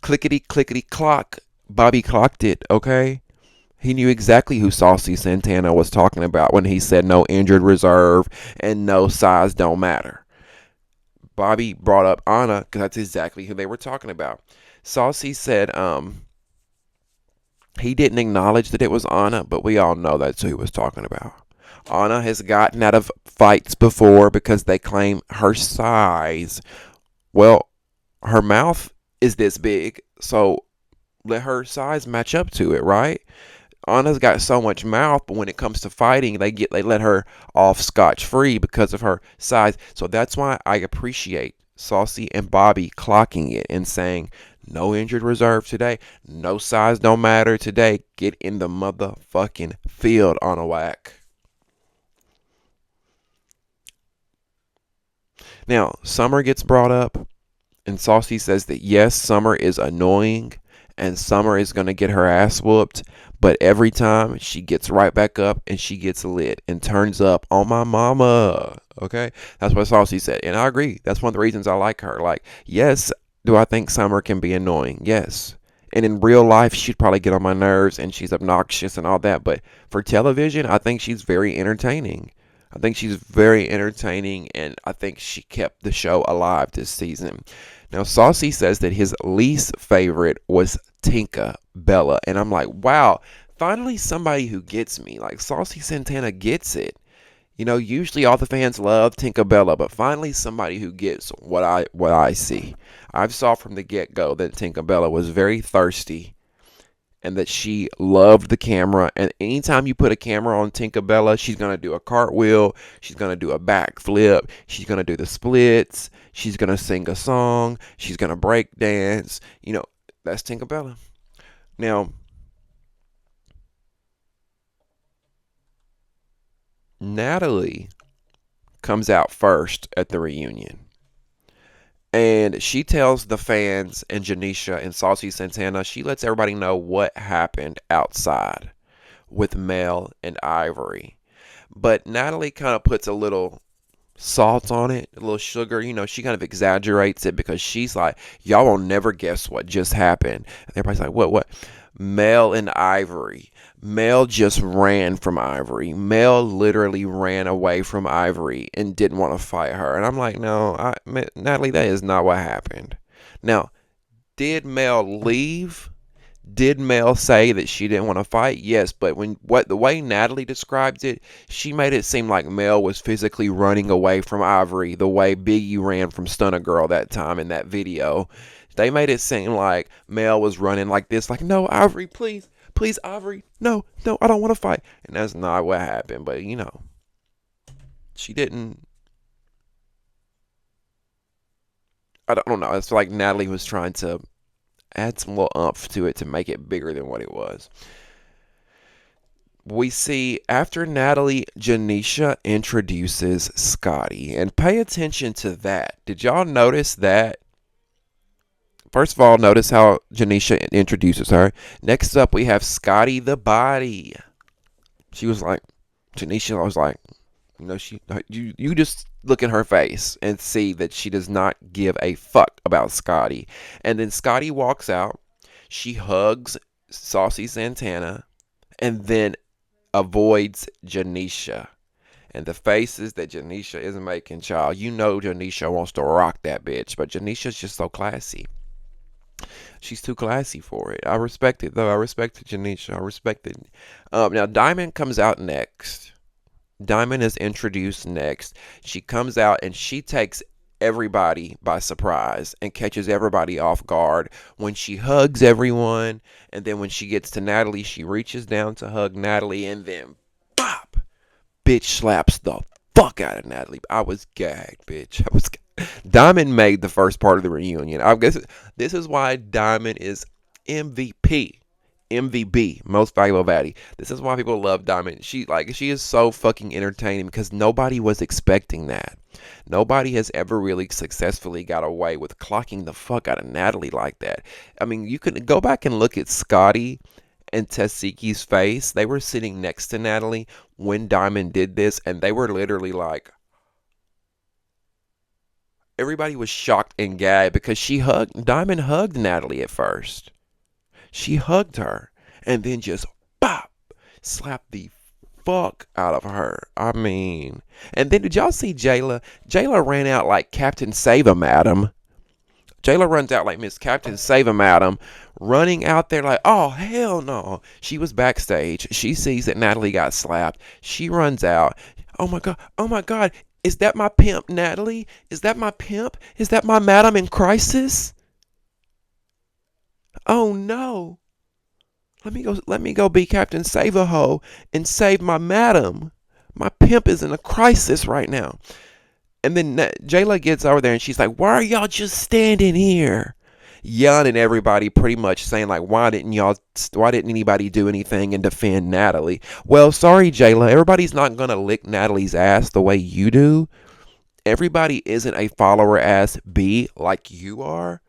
Clickety clickety clock. Bobby clocked it, okay? He knew exactly who Saucy Santana was talking about when he said no injured reserve and no size don't matter. Bobby brought up Anna because that's exactly who they were talking about. Saucy said he didn't acknowledge that it was Anna, but we all know that's who he was talking about. Anna has gotten out of fights before because they claim her size. Well, her mouth is this big, so let her size match up to it, right? Anna's got so much mouth, but when it comes to fighting, they let her off scotch-free because of her size. So that's why I appreciate Saucy and Bobby clocking it and saying, no injured reserve today. No size don't matter today. Get in the motherfucking field on a whack. Now, Summer gets brought up, and Saucy says that yes, Summer is annoying, and Summer is going to get her ass whooped, but every time she gets right back up and she gets lit and turns up on my mama. Okay? That's what Saucy said. And I agree. That's one of the reasons I like her. Like, yes, do I think Summer can be annoying? Yes. And in real life, she'd probably get on my nerves and she's obnoxious and all that. But for television, I think she's very entertaining. I think she's very entertaining, and I think she kept the show alive this season. Now, Saucy says that his least favorite was Tinkabella, and I'm like, wow, finally somebody who gets me. Like, Saucy Santana gets it. Usually all the fans love Tinkabella, but finally somebody who gets what I see. I've saw from the get-go that Tinkabella was very thirsty and that she loved the camera. And anytime you put a camera on Tinkabella, she's going to do a cartwheel. She's going to do a backflip. She's going to do the splits. She's going to sing a song. She's going to break dance. That's Tinkabella. Now, Natalie comes out first at the reunion. And she tells the fans and Janisha and Saucy Santana, she lets everybody know what happened outside with Mel and Ivory. But Natalie kind of puts a little salt on it, a little sugar. She kind of exaggerates it because she's like, y'all will never guess what just happened. And everybody's like, what? Mel and Ivory. Mel just ran from Ivory. Mel literally ran away from Ivory and didn't want to fight her. And I'm like, no, Natalie, that is not what happened. Now, did Mel leave? Did Mel say that she didn't want to fight? Yes, but the way Natalie describes it, she made it seem like Mel was physically running away from Ivory the way Biggie ran from Stunna Girl that time in that video. They made it seem like Mel was running like this, like, no, Ivory, please, Ivory, no, I don't want to fight. And that's not what happened, but she didn't. I don't know. It's like Natalie was trying to add some little oomph to it to make it bigger than what it was. We see after Natalie, Janisha introduces Scotty. And pay attention to that. Did y'all notice that? First of all, notice how Janisha introduces her. Next up, we have Scotty the Body. Janisha was like, you just look in her face and see that she does not give a fuck about Scotty. And then Scotty walks out. She hugs Saucy Santana and then avoids Janisha. And the faces that Janisha is making, child, Janisha wants to rock that bitch. But Janisha's just so classy. She's too classy for it. I respect it though. I respect it, Janisha. I respect it. Now Diamond comes out next. Diamond is introduced next. She comes out and she takes everybody by surprise and catches everybody off guard when she hugs everyone. And then when she gets to Natalie, she reaches down to hug Natalie and then bop! Bitch slaps the fuck out of Natalie. I was gagged, bitch. Diamond made the first part of the reunion. I guess this is why Diamond is MVP. MVB, most valuable baddie. This is why people love Diamond. She is so fucking entertaining because nobody was expecting that. Nobody has ever really successfully got away with clocking the fuck out of Natalie like that. I mean, you can go back and look at Scotty and Tasiki's face. They were sitting next to Natalie when Diamond did this, and they were literally like, everybody was shocked and gagged because Diamond hugged Natalie at first. She hugged her and then just bop, slapped the fuck out of her. I mean, and then did y'all see Jayla? Jayla ran out like Captain Save-A-Madam. Jayla runs out like Miss Captain Save-A-Madam, running out there like, oh, hell no. She was backstage. She sees that Natalie got slapped. She runs out. Oh my God. Is that my pimp, Natalie? Is that my pimp? Is that my madam in crisis? Oh no. Let me go be Captain Save-A-Ho and save my madam. My pimp is in a crisis right now. And then Jayla gets over there and she's like, why are y'all just standing here? Yelling at everybody, pretty much saying like, why didn't anybody do anything and defend Natalie? Well, sorry, Jayla. Everybody's not going to lick Natalie's ass the way you do. Everybody isn't a follower ass B like you are.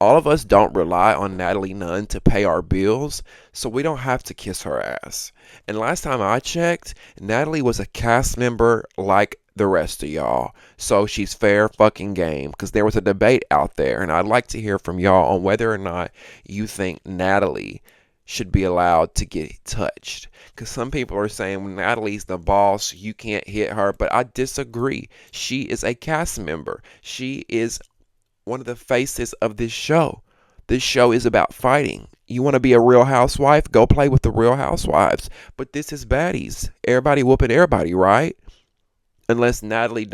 All of us don't rely on Natalie Nunn to pay our bills, so we don't have to kiss her ass. And last time I checked, Natalie was a cast member like the rest of y'all, so she's fair fucking game, because there was a debate out there, and I'd like to hear from y'all on whether or not you think Natalie should be allowed to get touched. Because some people are saying, well, Natalie's the boss, you can't hit her, but I disagree. She is a cast member. She is one of the faces of this show. This show is about fighting. You want to be a real housewife? Go play with the real housewives. But this is Baddies. Everybody whooping everybody, right? Unless Natalie's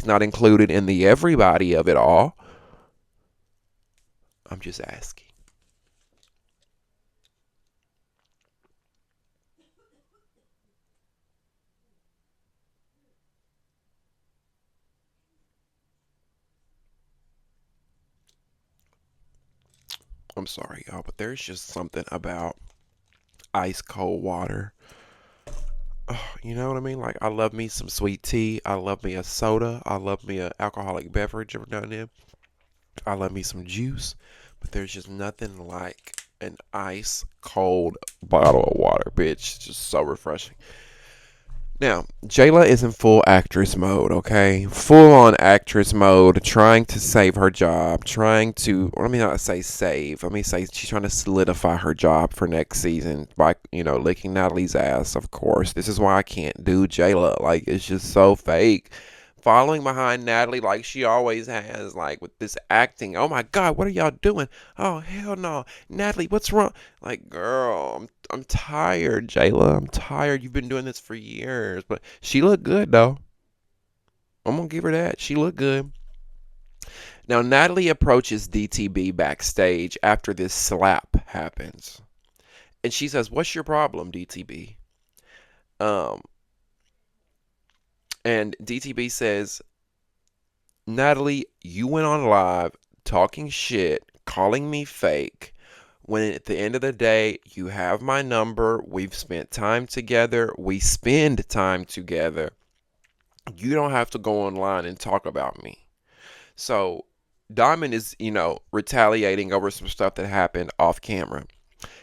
not included in the everybody of it all. I'm just asking. I'm sorry, y'all, but there's just something about ice cold water. Oh, you know what I mean? Like, I love me some sweet tea. I love me a soda. I love me an alcoholic beverage every now and then. I love me some juice. But there's just nothing like an ice cold bottle of water, bitch. It's just so refreshing. Now, Jayla is in full actress mode, okay? Full on actress mode, trying to save her job, let me not say save, let me say she's trying to solidify her job for next season by, licking Natalie's ass, of course. This is why I can't do Jayla. Like, it's just so fake. Following behind Natalie like she always has, like with this acting. Oh my God, what are y'all doing? Oh hell no, Natalie, what's wrong? Like, girl, I'm tired, Jayla. I'm tired. You've been doing this for years, but she looked good though. I'm gonna give her that. She looked good. Now Natalie approaches DTB backstage after this slap happens, and she says, "What's your problem, DTB?" And DTB says, Natalie, you went on live talking shit, calling me fake, when at the end of the day, you have my number. We've spent time together. We spend time together. You don't have to go online and talk about me. So Diamond is, retaliating over some stuff that happened off camera.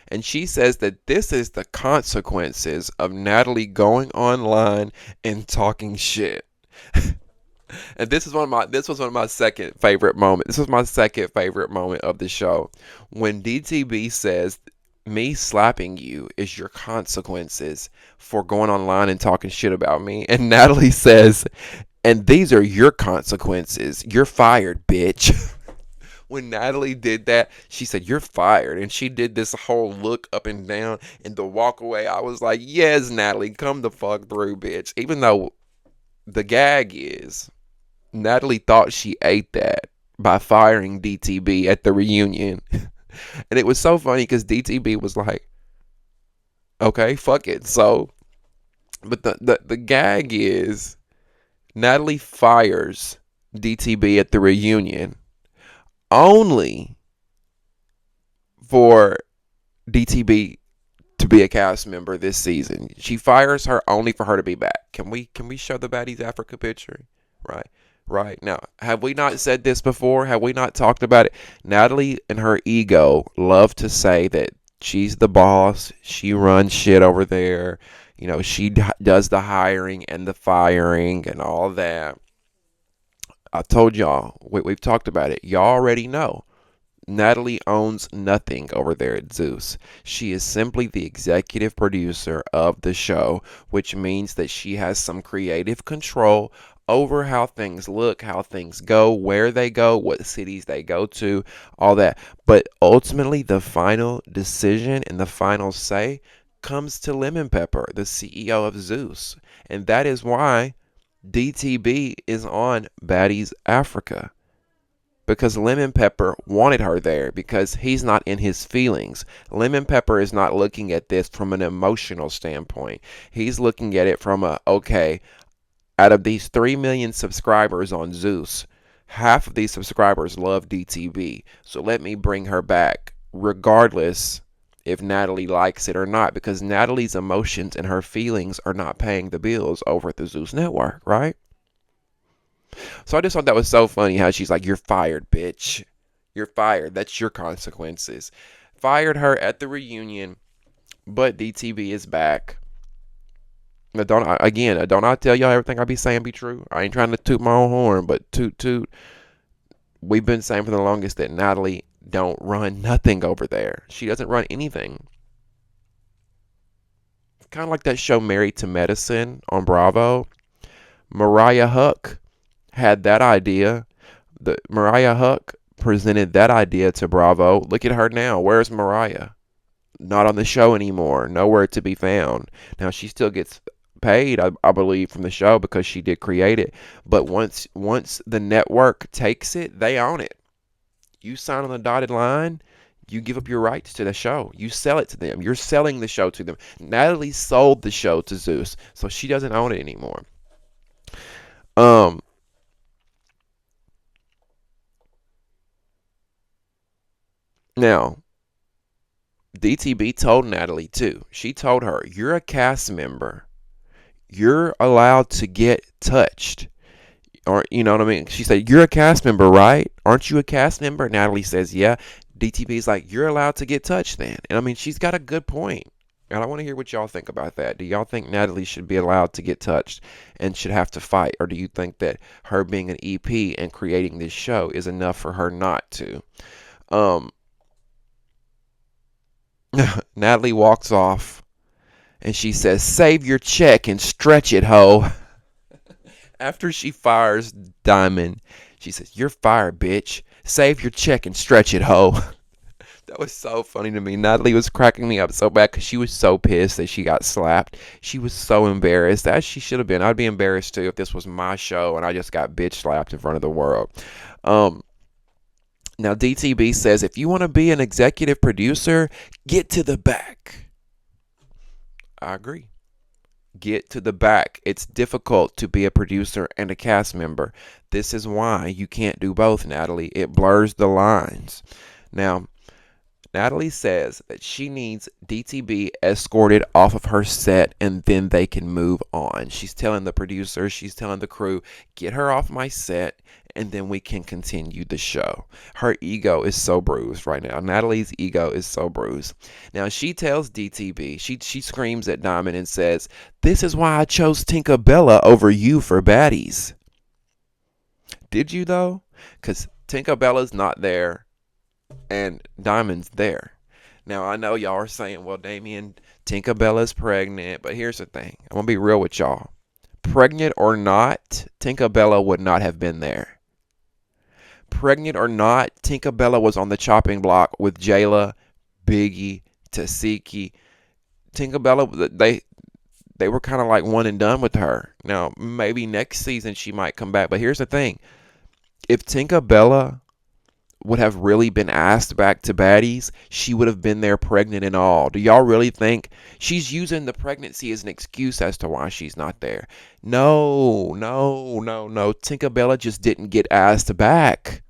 And she says that this is the consequences of Natalie going online and talking shit. And this was one of my second favorite moments. This was my second favorite moment of the show. When DTB says, me slapping you is your consequences for going online and talking shit about me. And Natalie says, and these are your consequences. You're fired, bitch. when Natalie did that, she said, "You're fired." And she did this whole look up and down and the walk away. I was like, yes, Natalie, come the fuck through, bitch. Even though the gag is, Natalie thought she ate that by firing DTB at the reunion. And it was so funny because DTB was like, okay, fuck it. So, but the gag is, Natalie fires DTB at the reunion only for DTB to be a cast member this season. She fires her only for her to be back. Can we show the Baddies Africa picture? Right. Now, have we not said this before? Have we not talked about it? Natalie and her ego love to say that she's the boss. She runs shit over there. You know, she does the hiring and the firing and all that. I told y'all, we've talked about it. Y'all already know. Natalie owns nothing over there at Zeus. She is simply the executive producer of the show, which means that she has some creative control over how things look, how things go, where they go, what cities they go to, all that. But ultimately, the final decision and the final say comes to Lemon Pepper, the CEO of Zeus. And that is why DTB is on Baddies Africa. Because Lemon Pepper wanted her there, because he's not in his feelings. Lemon Pepper is not looking at this from an emotional standpoint. He's looking at it from okay, out of these 3 million subscribers on Zeus, half of these subscribers love DTB. So let me bring her back, regardless if Natalie likes it or not, because Natalie's emotions and her feelings are not paying the bills over at the Zeus network, right? So I just thought that was so funny how she's like, "You're fired, bitch. You're fired. That's your consequences." Fired her at the reunion, but DTB is back. Don't I tell y'all everything I be saying be true? I ain't trying to toot my own horn, but toot. We've been saying for the longest that Natalie don't run nothing over there. She doesn't run anything. Kind of like that show Married to Medicine on Bravo. Mariah Huck had that idea. Mariah Huck presented that idea to Bravo. Look at her now. Where's Mariah? Not on the show anymore. Nowhere to be found. Now she still gets paid, I believe, from the show because she did create it. But once the network takes it, they own it. You sign on the dotted line, you give up your rights to the show. You sell it to them. You're selling the show to them. Natalie sold the show to Zeus, so she doesn't own it anymore. Now, DTB told Natalie too. She told her, "You're a cast member. You're allowed to get touched." Or, you know what I mean? She said, "You're a cast member, right? Aren't you a cast member?" Natalie says, "Yeah." DTB's like, "You're allowed to get touched then." And I mean, she's got a good point. And I want to hear what y'all think about that. Do y'all think Natalie should be allowed to get touched and should have to fight? Or do you think that her being an EP and creating this show is enough for her not to? Natalie walks off and she says, "Save your check and stretch it, ho." After she fires Diamond, she says, "You're fired, bitch. Save your check and stretch it, ho." That was so funny to me. Natalie was cracking me up so bad because she was so pissed that she got slapped. She was so embarrassed, as she should have been. I'd be embarrassed too if this was my show and I just got bitch slapped in front of the world. Now, DTB says, "If you want to be an executive producer, get to the back." I agree. Get to the back. It's difficult to be a producer and a cast member. This is why you can't do both, Natalie. It blurs the lines. Now, Natalie says that she needs DTB escorted off of her set and then they can move on. She's telling the producer, she's telling the crew, "Get her off my set and then we can continue the show." Her ego is so bruised right now. Natalie's ego is so bruised. Now she tells DTB, she screams at Diamond and says, "This is why I chose Tinkabella over you for Baddies." Did you though? Because Tinkabella's not there and Diamond's there. Now I know y'all are saying, "Well, Damien, Tinkabella's pregnant," but here's the thing. I'm gonna be real with y'all. Pregnant or not, Tinkabella would not have been there. pregnant or not, Tinkabella was on the chopping block with Jayla, Biggie, Tasiki. Tinkabella, they were kind of like one and done with her. Now, maybe next season she might come back. But here's the thing. If Tinkabella would have really been asked back to Baddies, she would have been there pregnant and all. Do y'all really think she's using the pregnancy as an excuse as to why she's not there? No. Tinkabella just didn't get asked back.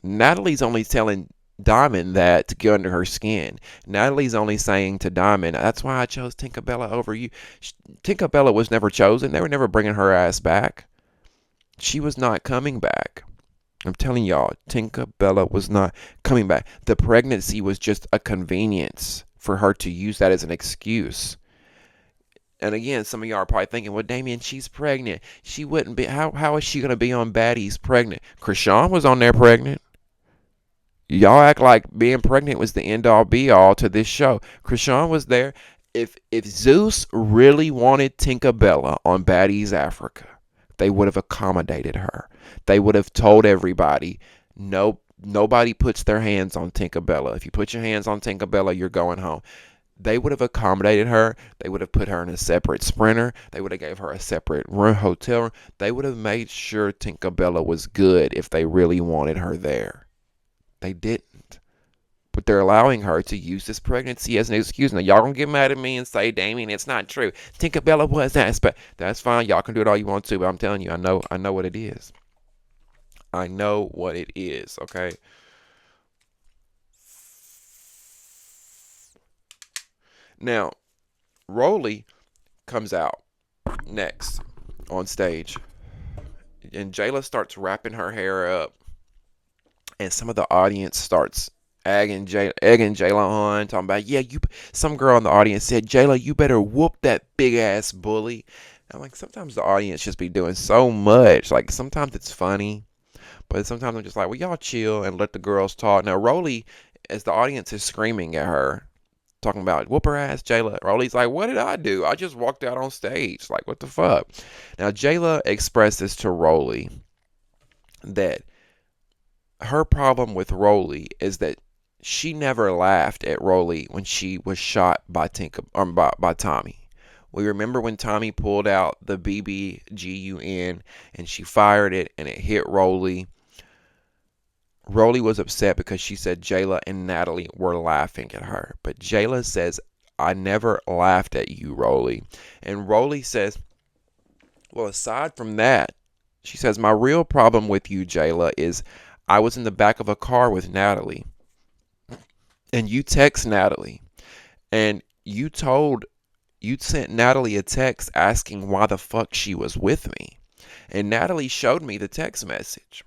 Natalie's only telling Diamond that to get under her skin. Natalie's only saying to Diamond, that's why I chose Tinkabella over you. Tinkabella was never chosen. They were never bringing her ass back. She was not coming back. I'm telling y'all, Tinkabella was not coming back. The pregnancy was just a convenience for her to use that as an excuse. And again, some of y'all are probably thinking, well, Damien, she's pregnant. She wouldn't be. How is she going to be on Baddies pregnant? Krishan was on there pregnant. Y'all act like being pregnant was the end-all be-all to this show. Krishan was there. If Zeus really wanted Tinkabella on Baddies Africa, they would have accommodated her. They would have told everybody, no, nobody puts their hands on Tinkabella. If you put your hands on Tinkabella, you're going home. They would have accommodated her. They would have put her in a separate sprinter. They would have gave her a separate hotel room. They would have made sure Tinkabella was good if they really wanted her there. They didn't. But they're allowing her to use this pregnancy as an excuse. Now, y'all gonna get mad at me and say, Damien, it's not true. Tinkabella was that. But that's fine. Y'all can do it all you want to. But I'm telling you, I know what it is. I know what it is, okay? Now, Rollie comes out next on stage. And Jayla starts wrapping her hair up. And some of the audience starts egging Jayla on, talking about, yeah, some girl in the audience said, Jayla, you better whoop that big ass bully. I'm like, sometimes the audience just be doing so much. Like, sometimes it's funny, but sometimes I'm just like, well, y'all chill and let the girls talk. Now, Rollie, as the audience is screaming at her, talking about whoop her ass, Jayla, Rollie's like, what did I do? I just walked out on stage. Like, what the fuck? Now, Jayla expresses to Rollie that her problem with Rollie is that she never laughed at Rollie when she was shot by Tommy. We remember when Tommy pulled out the BBGUN and she fired it and it hit Rollie. Rollie was upset because she said Jayla and Natalie were laughing at her. But Jayla says, I never laughed at you, Rollie. And Rollie says, well, aside from that, she says, my real problem with you, Jayla, is I was in the back of a car with Natalie. And you text Natalie. And you sent Natalie a text asking why the fuck she was with me. And Natalie showed me the text message.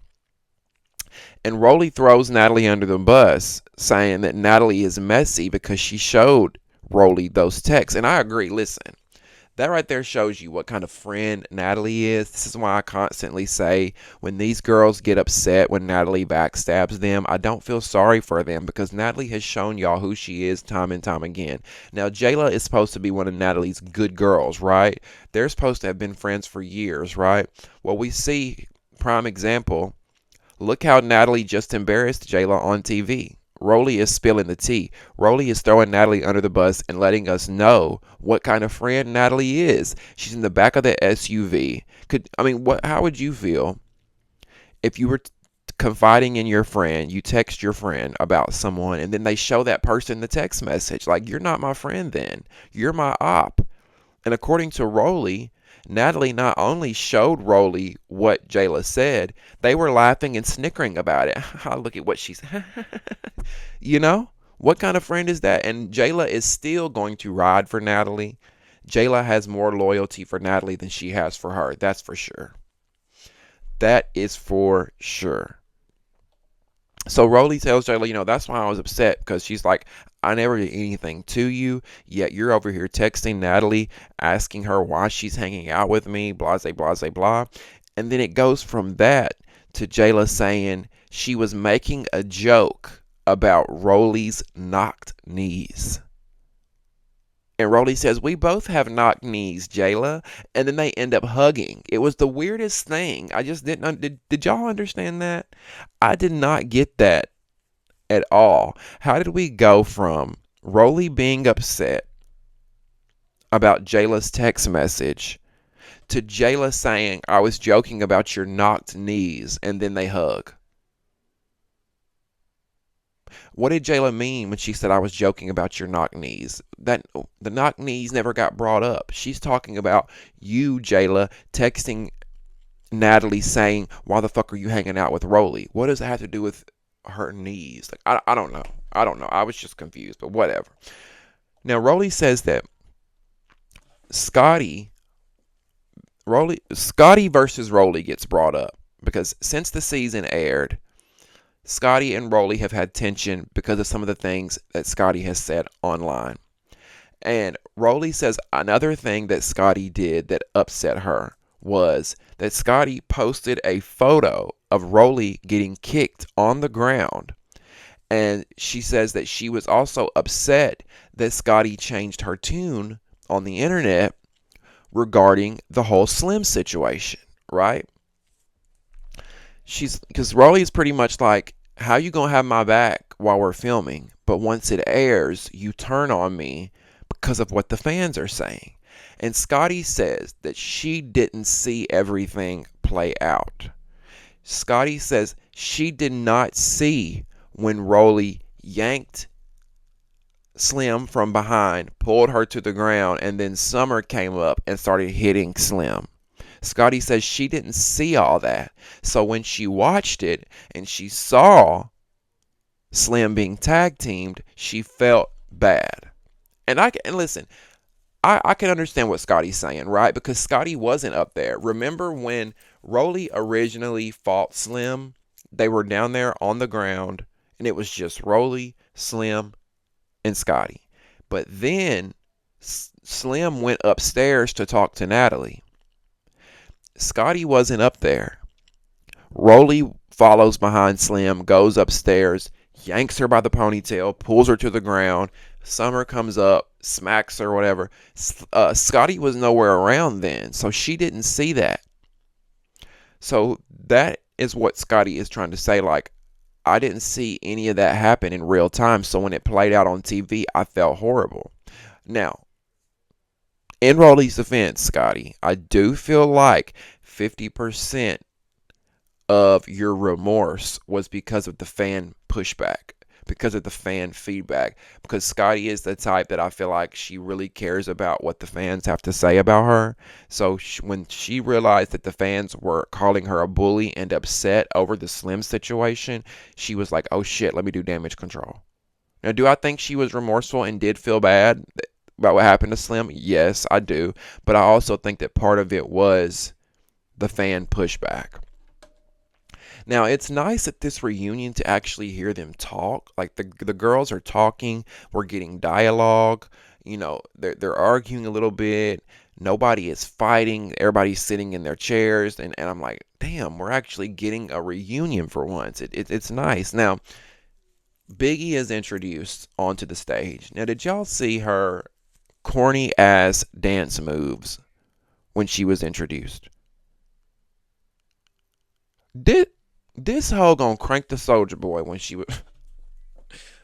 And Rollie throws Natalie under the bus, saying that Natalie is messy because she showed Rollie those texts. And I agree. Listen, that right there shows you what kind of friend Natalie is. This is why I constantly say when these girls get upset when Natalie backstabs them, I don't feel sorry for them because Natalie has shown y'all who she is time and time again. Now, Jayla is supposed to be one of Natalie's good girls, right? They're supposed to have been friends for years, right? Well, we see, prime example, look how Natalie just embarrassed Jayla on TV. Rollie is spilling the tea. Rollie is throwing Natalie under the bus and letting us know what kind of friend Natalie is. She's in the back of the SUV. How would you feel if you were confiding in your friend, you text your friend about someone, and then they show that person the text message? Like, you're not my friend then. You're my op. And according to Rollie, Natalie not only showed Rollie what Jayla said, they were laughing and snickering about it. Look at what she said. You know? What kind of friend is that? And Jayla is still going to ride for Natalie. Jayla has more loyalty for Natalie than she has for her. That's for sure. That is for sure. So Rollie tells Jayla, that's why I was upset, because she's like, I never did anything to you, yet you're over here texting Natalie, asking her why she's hanging out with me, blah, blah, blah, blah. And then it goes from that to Jayla saying she was making a joke about Rollie's knocked knees. And Rollie says, we both have knock knees, Jayla. And then they end up hugging. It was the weirdest thing. I just didn't. Did y'all understand that? I did not get that at all. How did we go from Rollie being upset about Jayla's text message to Jayla saying, I was joking about your knocked knees, and then they hug? What did Jayla mean when she said I was joking about your knock knees? That the knock knees never got brought up. She's talking about you, Jayla, texting Natalie saying, why the fuck are you hanging out with Rollie? What does that have to do with her knees? Like, I don't know. I don't know. I was just confused, but whatever. Now, Rollie says that Scotty versus Rollie gets brought up because since the season aired, Scotty and Rollie have had tension because of some of the things that Scotty has said online. And Rollie says another thing that Scotty did that upset her was that Scotty posted a photo of Rollie getting kicked on the ground. And she says that she was also upset that Scotty changed her tune on the internet regarding the whole Slim situation, right? Because Rollie is pretty much like, how you gonna have my back while we're filming, but once it airs, you turn on me because of what the fans are saying. And Scotty says that she didn't see everything play out. Scotty says she did not see when Rollie yanked Slim from behind, pulled her to the ground, and then Summer came up and started hitting Slim. Scotty says she didn't see all that. So when she watched it and she saw Slim being tag teamed, she felt bad. And listen, I can understand what Scotty's saying, right? Because Scotty wasn't up there. Remember when Rollie originally fought Slim? They were down there on the ground, and it was just Rollie, Slim, and Scotty. But then Slim went upstairs to talk to Natalie. Scotty wasn't up there. Rollie follows behind Slim, goes upstairs, yanks her by the ponytail, pulls her to the ground. Summer comes up, smacks her, whatever. Scotty was nowhere around then, so she didn't see that. So that is what Scotty is trying to say. Like, I didn't see any of that happen in real time, so when it played out on TV, I felt horrible. Now, in Rollie's defense, Scotty, I do feel like 50% of your remorse was because of the fan pushback, because of the fan feedback, because Scotty is the type that I feel like she really cares about what the fans have to say about her. So when she realized that the fans were calling her a bully and upset over the Slim situation, she was like, oh shit, let me do damage control. Now, do I think she was remorseful and did feel bad about what happened to Slim? Yes, I do. But I also think that part of it was the fan pushback. Now, it's nice at this reunion to actually hear them talk. Like, the girls are talking. We're getting dialogue. You know, they're arguing a little bit. Nobody is fighting. Everybody's sitting in their chairs. And I'm like, damn, we're actually getting a reunion for once. It's nice. Now, Biggie is introduced onto the stage. Now, did y'all see her corny ass dance moves when she was introduced? Did this hoe gonna crank the Soldier Boy when she was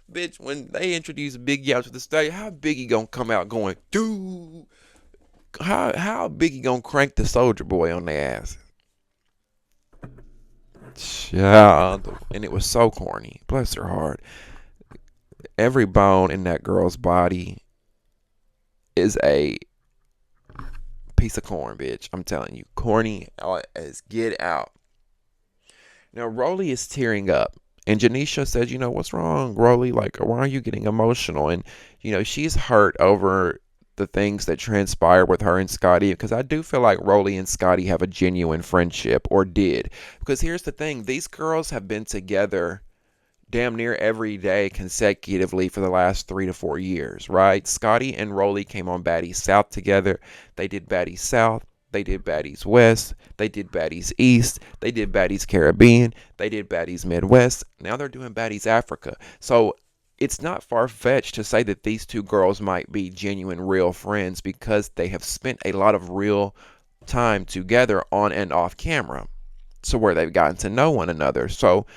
bitch, when they introduced Biggie out to the stage? How Biggie gonna come out going, dude? How Biggie gonna crank the Soldier Boy on their ass? Child. And it was so corny. Bless her heart. Every bone in that girl's body is a piece of corn, bitch. I'm telling you. Corny as get out. Now, Rollie is tearing up. And Janisha says, you know, what's wrong, Rollie? Like, why are you getting emotional? And, you know, she's hurt over the things that transpired with her and Scotty. Because I do feel like Rollie and Scotty have a genuine friendship, or did. Because here's the thing. These girls have been together damn near every day consecutively for the last 3 to 4 years, right? Scotty and Rollie came on Baddies South together. They did Baddies South. They did Baddies West. They did Baddies East. They did Baddies Caribbean. They did Baddies Midwest. Now they're doing Baddies Africa. So it's not far-fetched to say that these two girls might be genuine, real friends because they have spent a lot of real time together on and off camera. So where they've gotten to know one another. So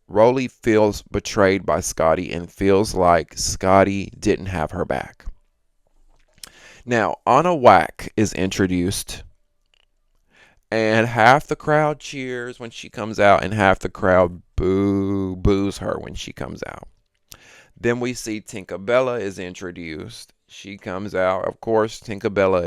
Rollie feels betrayed by Scotty and feels like Scotty didn't have her back. Now, Anna Whack is introduced, and half the crowd cheers when she comes out, and half the crowd boos her when she comes out. Then we see Tinkabella is introduced. She comes out. Of course, Tinkabella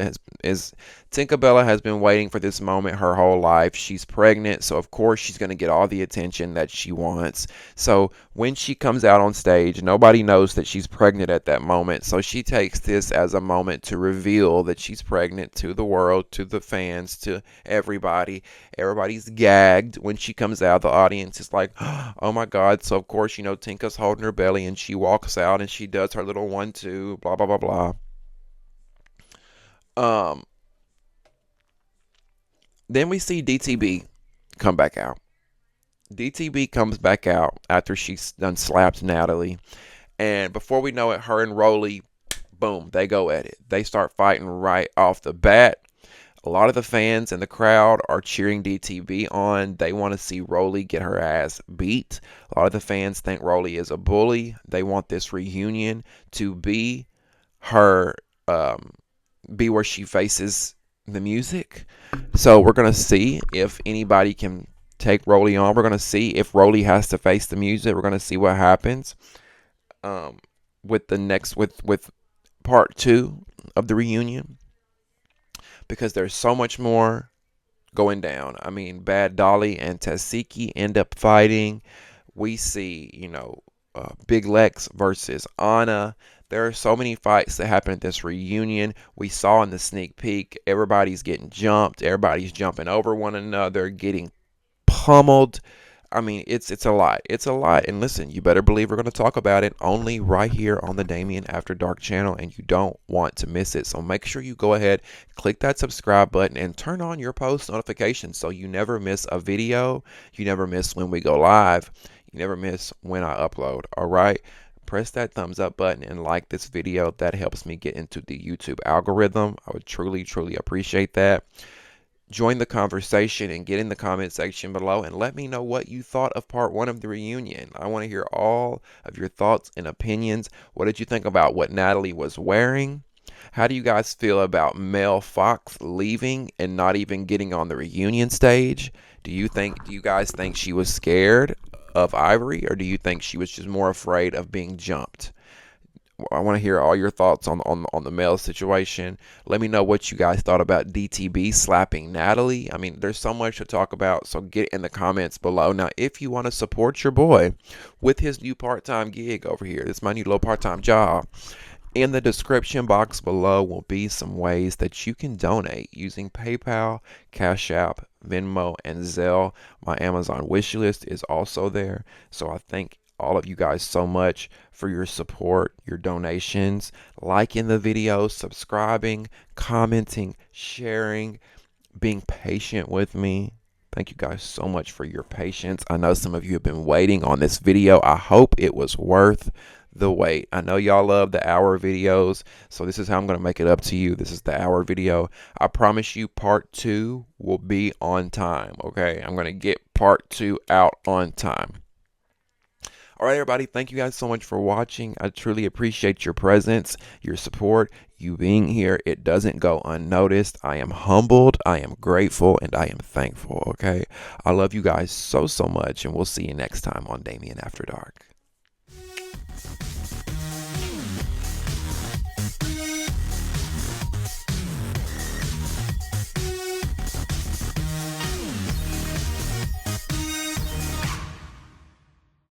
has been waiting for this moment her whole life. She's pregnant, so of course she's going to get all the attention that she wants. So when she comes out on stage, nobody knows that she's pregnant at that moment. So she takes this as a moment to reveal that she's pregnant to the world, to the fans, to everybody. Everybody's gagged when she comes out. The audience is like, oh my God. So of course, Tinka's holding her belly, and she walks out and she does her little 1-2, blah, blah, blah, blah. Then we see DTB come back out. DTB comes back out after she's done slapped Natalie. And before we know it, her and Rollie, boom, they go at it. They start fighting right off the bat. A lot of the fans in the crowd are cheering DTB on. They want to see Rollie get her ass beat. A lot of the fans think Rollie is a bully. They want this reunion to be her, be where she faces the music. So we're going to see if anybody can take Rollie on. We're going to see if Rollie has to face the music. We're going to see what happens with part 2 of the reunion, because there's so much more going down. I mean, Bad Dolly and Tasiki end up fighting. We see, Big Lex versus Anna. There are so many fights that happen at this reunion. We saw in the sneak peek, everybody's getting jumped. Everybody's jumping over one another, getting pummeled. I mean, it's a lot. It's a lot. And listen, you better believe we're going to talk about it only right here on the Damien After Dark channel, and you don't want to miss it. So make sure you go ahead, click that subscribe button, and turn on your post notifications so you never miss a video. You never miss when we go live. You never miss when I upload. All right? Press that thumbs up button and like this video. That helps me get into the YouTube algorithm. I would truly, truly appreciate that. Join the conversation and get in the comment section below and let me know what you thought of part 1 of the reunion. I want to hear all of your thoughts and opinions. What did you think about what Natalie was wearing? How do you guys feel about Mel Fox leaving and not even getting on the reunion stage? Do you guys think she was scared of Ivory, or do you think she was just more afraid of being jumped? I want to hear all your thoughts on the Mel situation. Let me know what you guys thought about DTB slapping Natalie. I mean, there's so much to talk about, so get in the comments below. Now, if you want to support your boy with his new part-time gig over here, this is my new little part-time job. In the description box below will be some ways that you can donate using PayPal, Cash App, Venmo, and Zelle. My Amazon wish list is also there. So I thank all of you guys so much for your support, your donations, liking the video, subscribing, commenting, sharing, being patient with me. Thank you guys so much for your patience. I know some of you have been waiting on this video. I hope it was worth the wait. I know y'all love the hour videos, so this is how I'm going to make it up to you. This is the hour video. I promise you part 2 will be on time, okay? I'm going to get part 2 out on time. All right, everybody, thank you guys so much for watching. I truly appreciate your presence, your support, you being here. It doesn't go unnoticed. I am humbled, I am grateful, and I am thankful, okay? I love you guys so, so much, and we'll see you next time on Damien After Dark.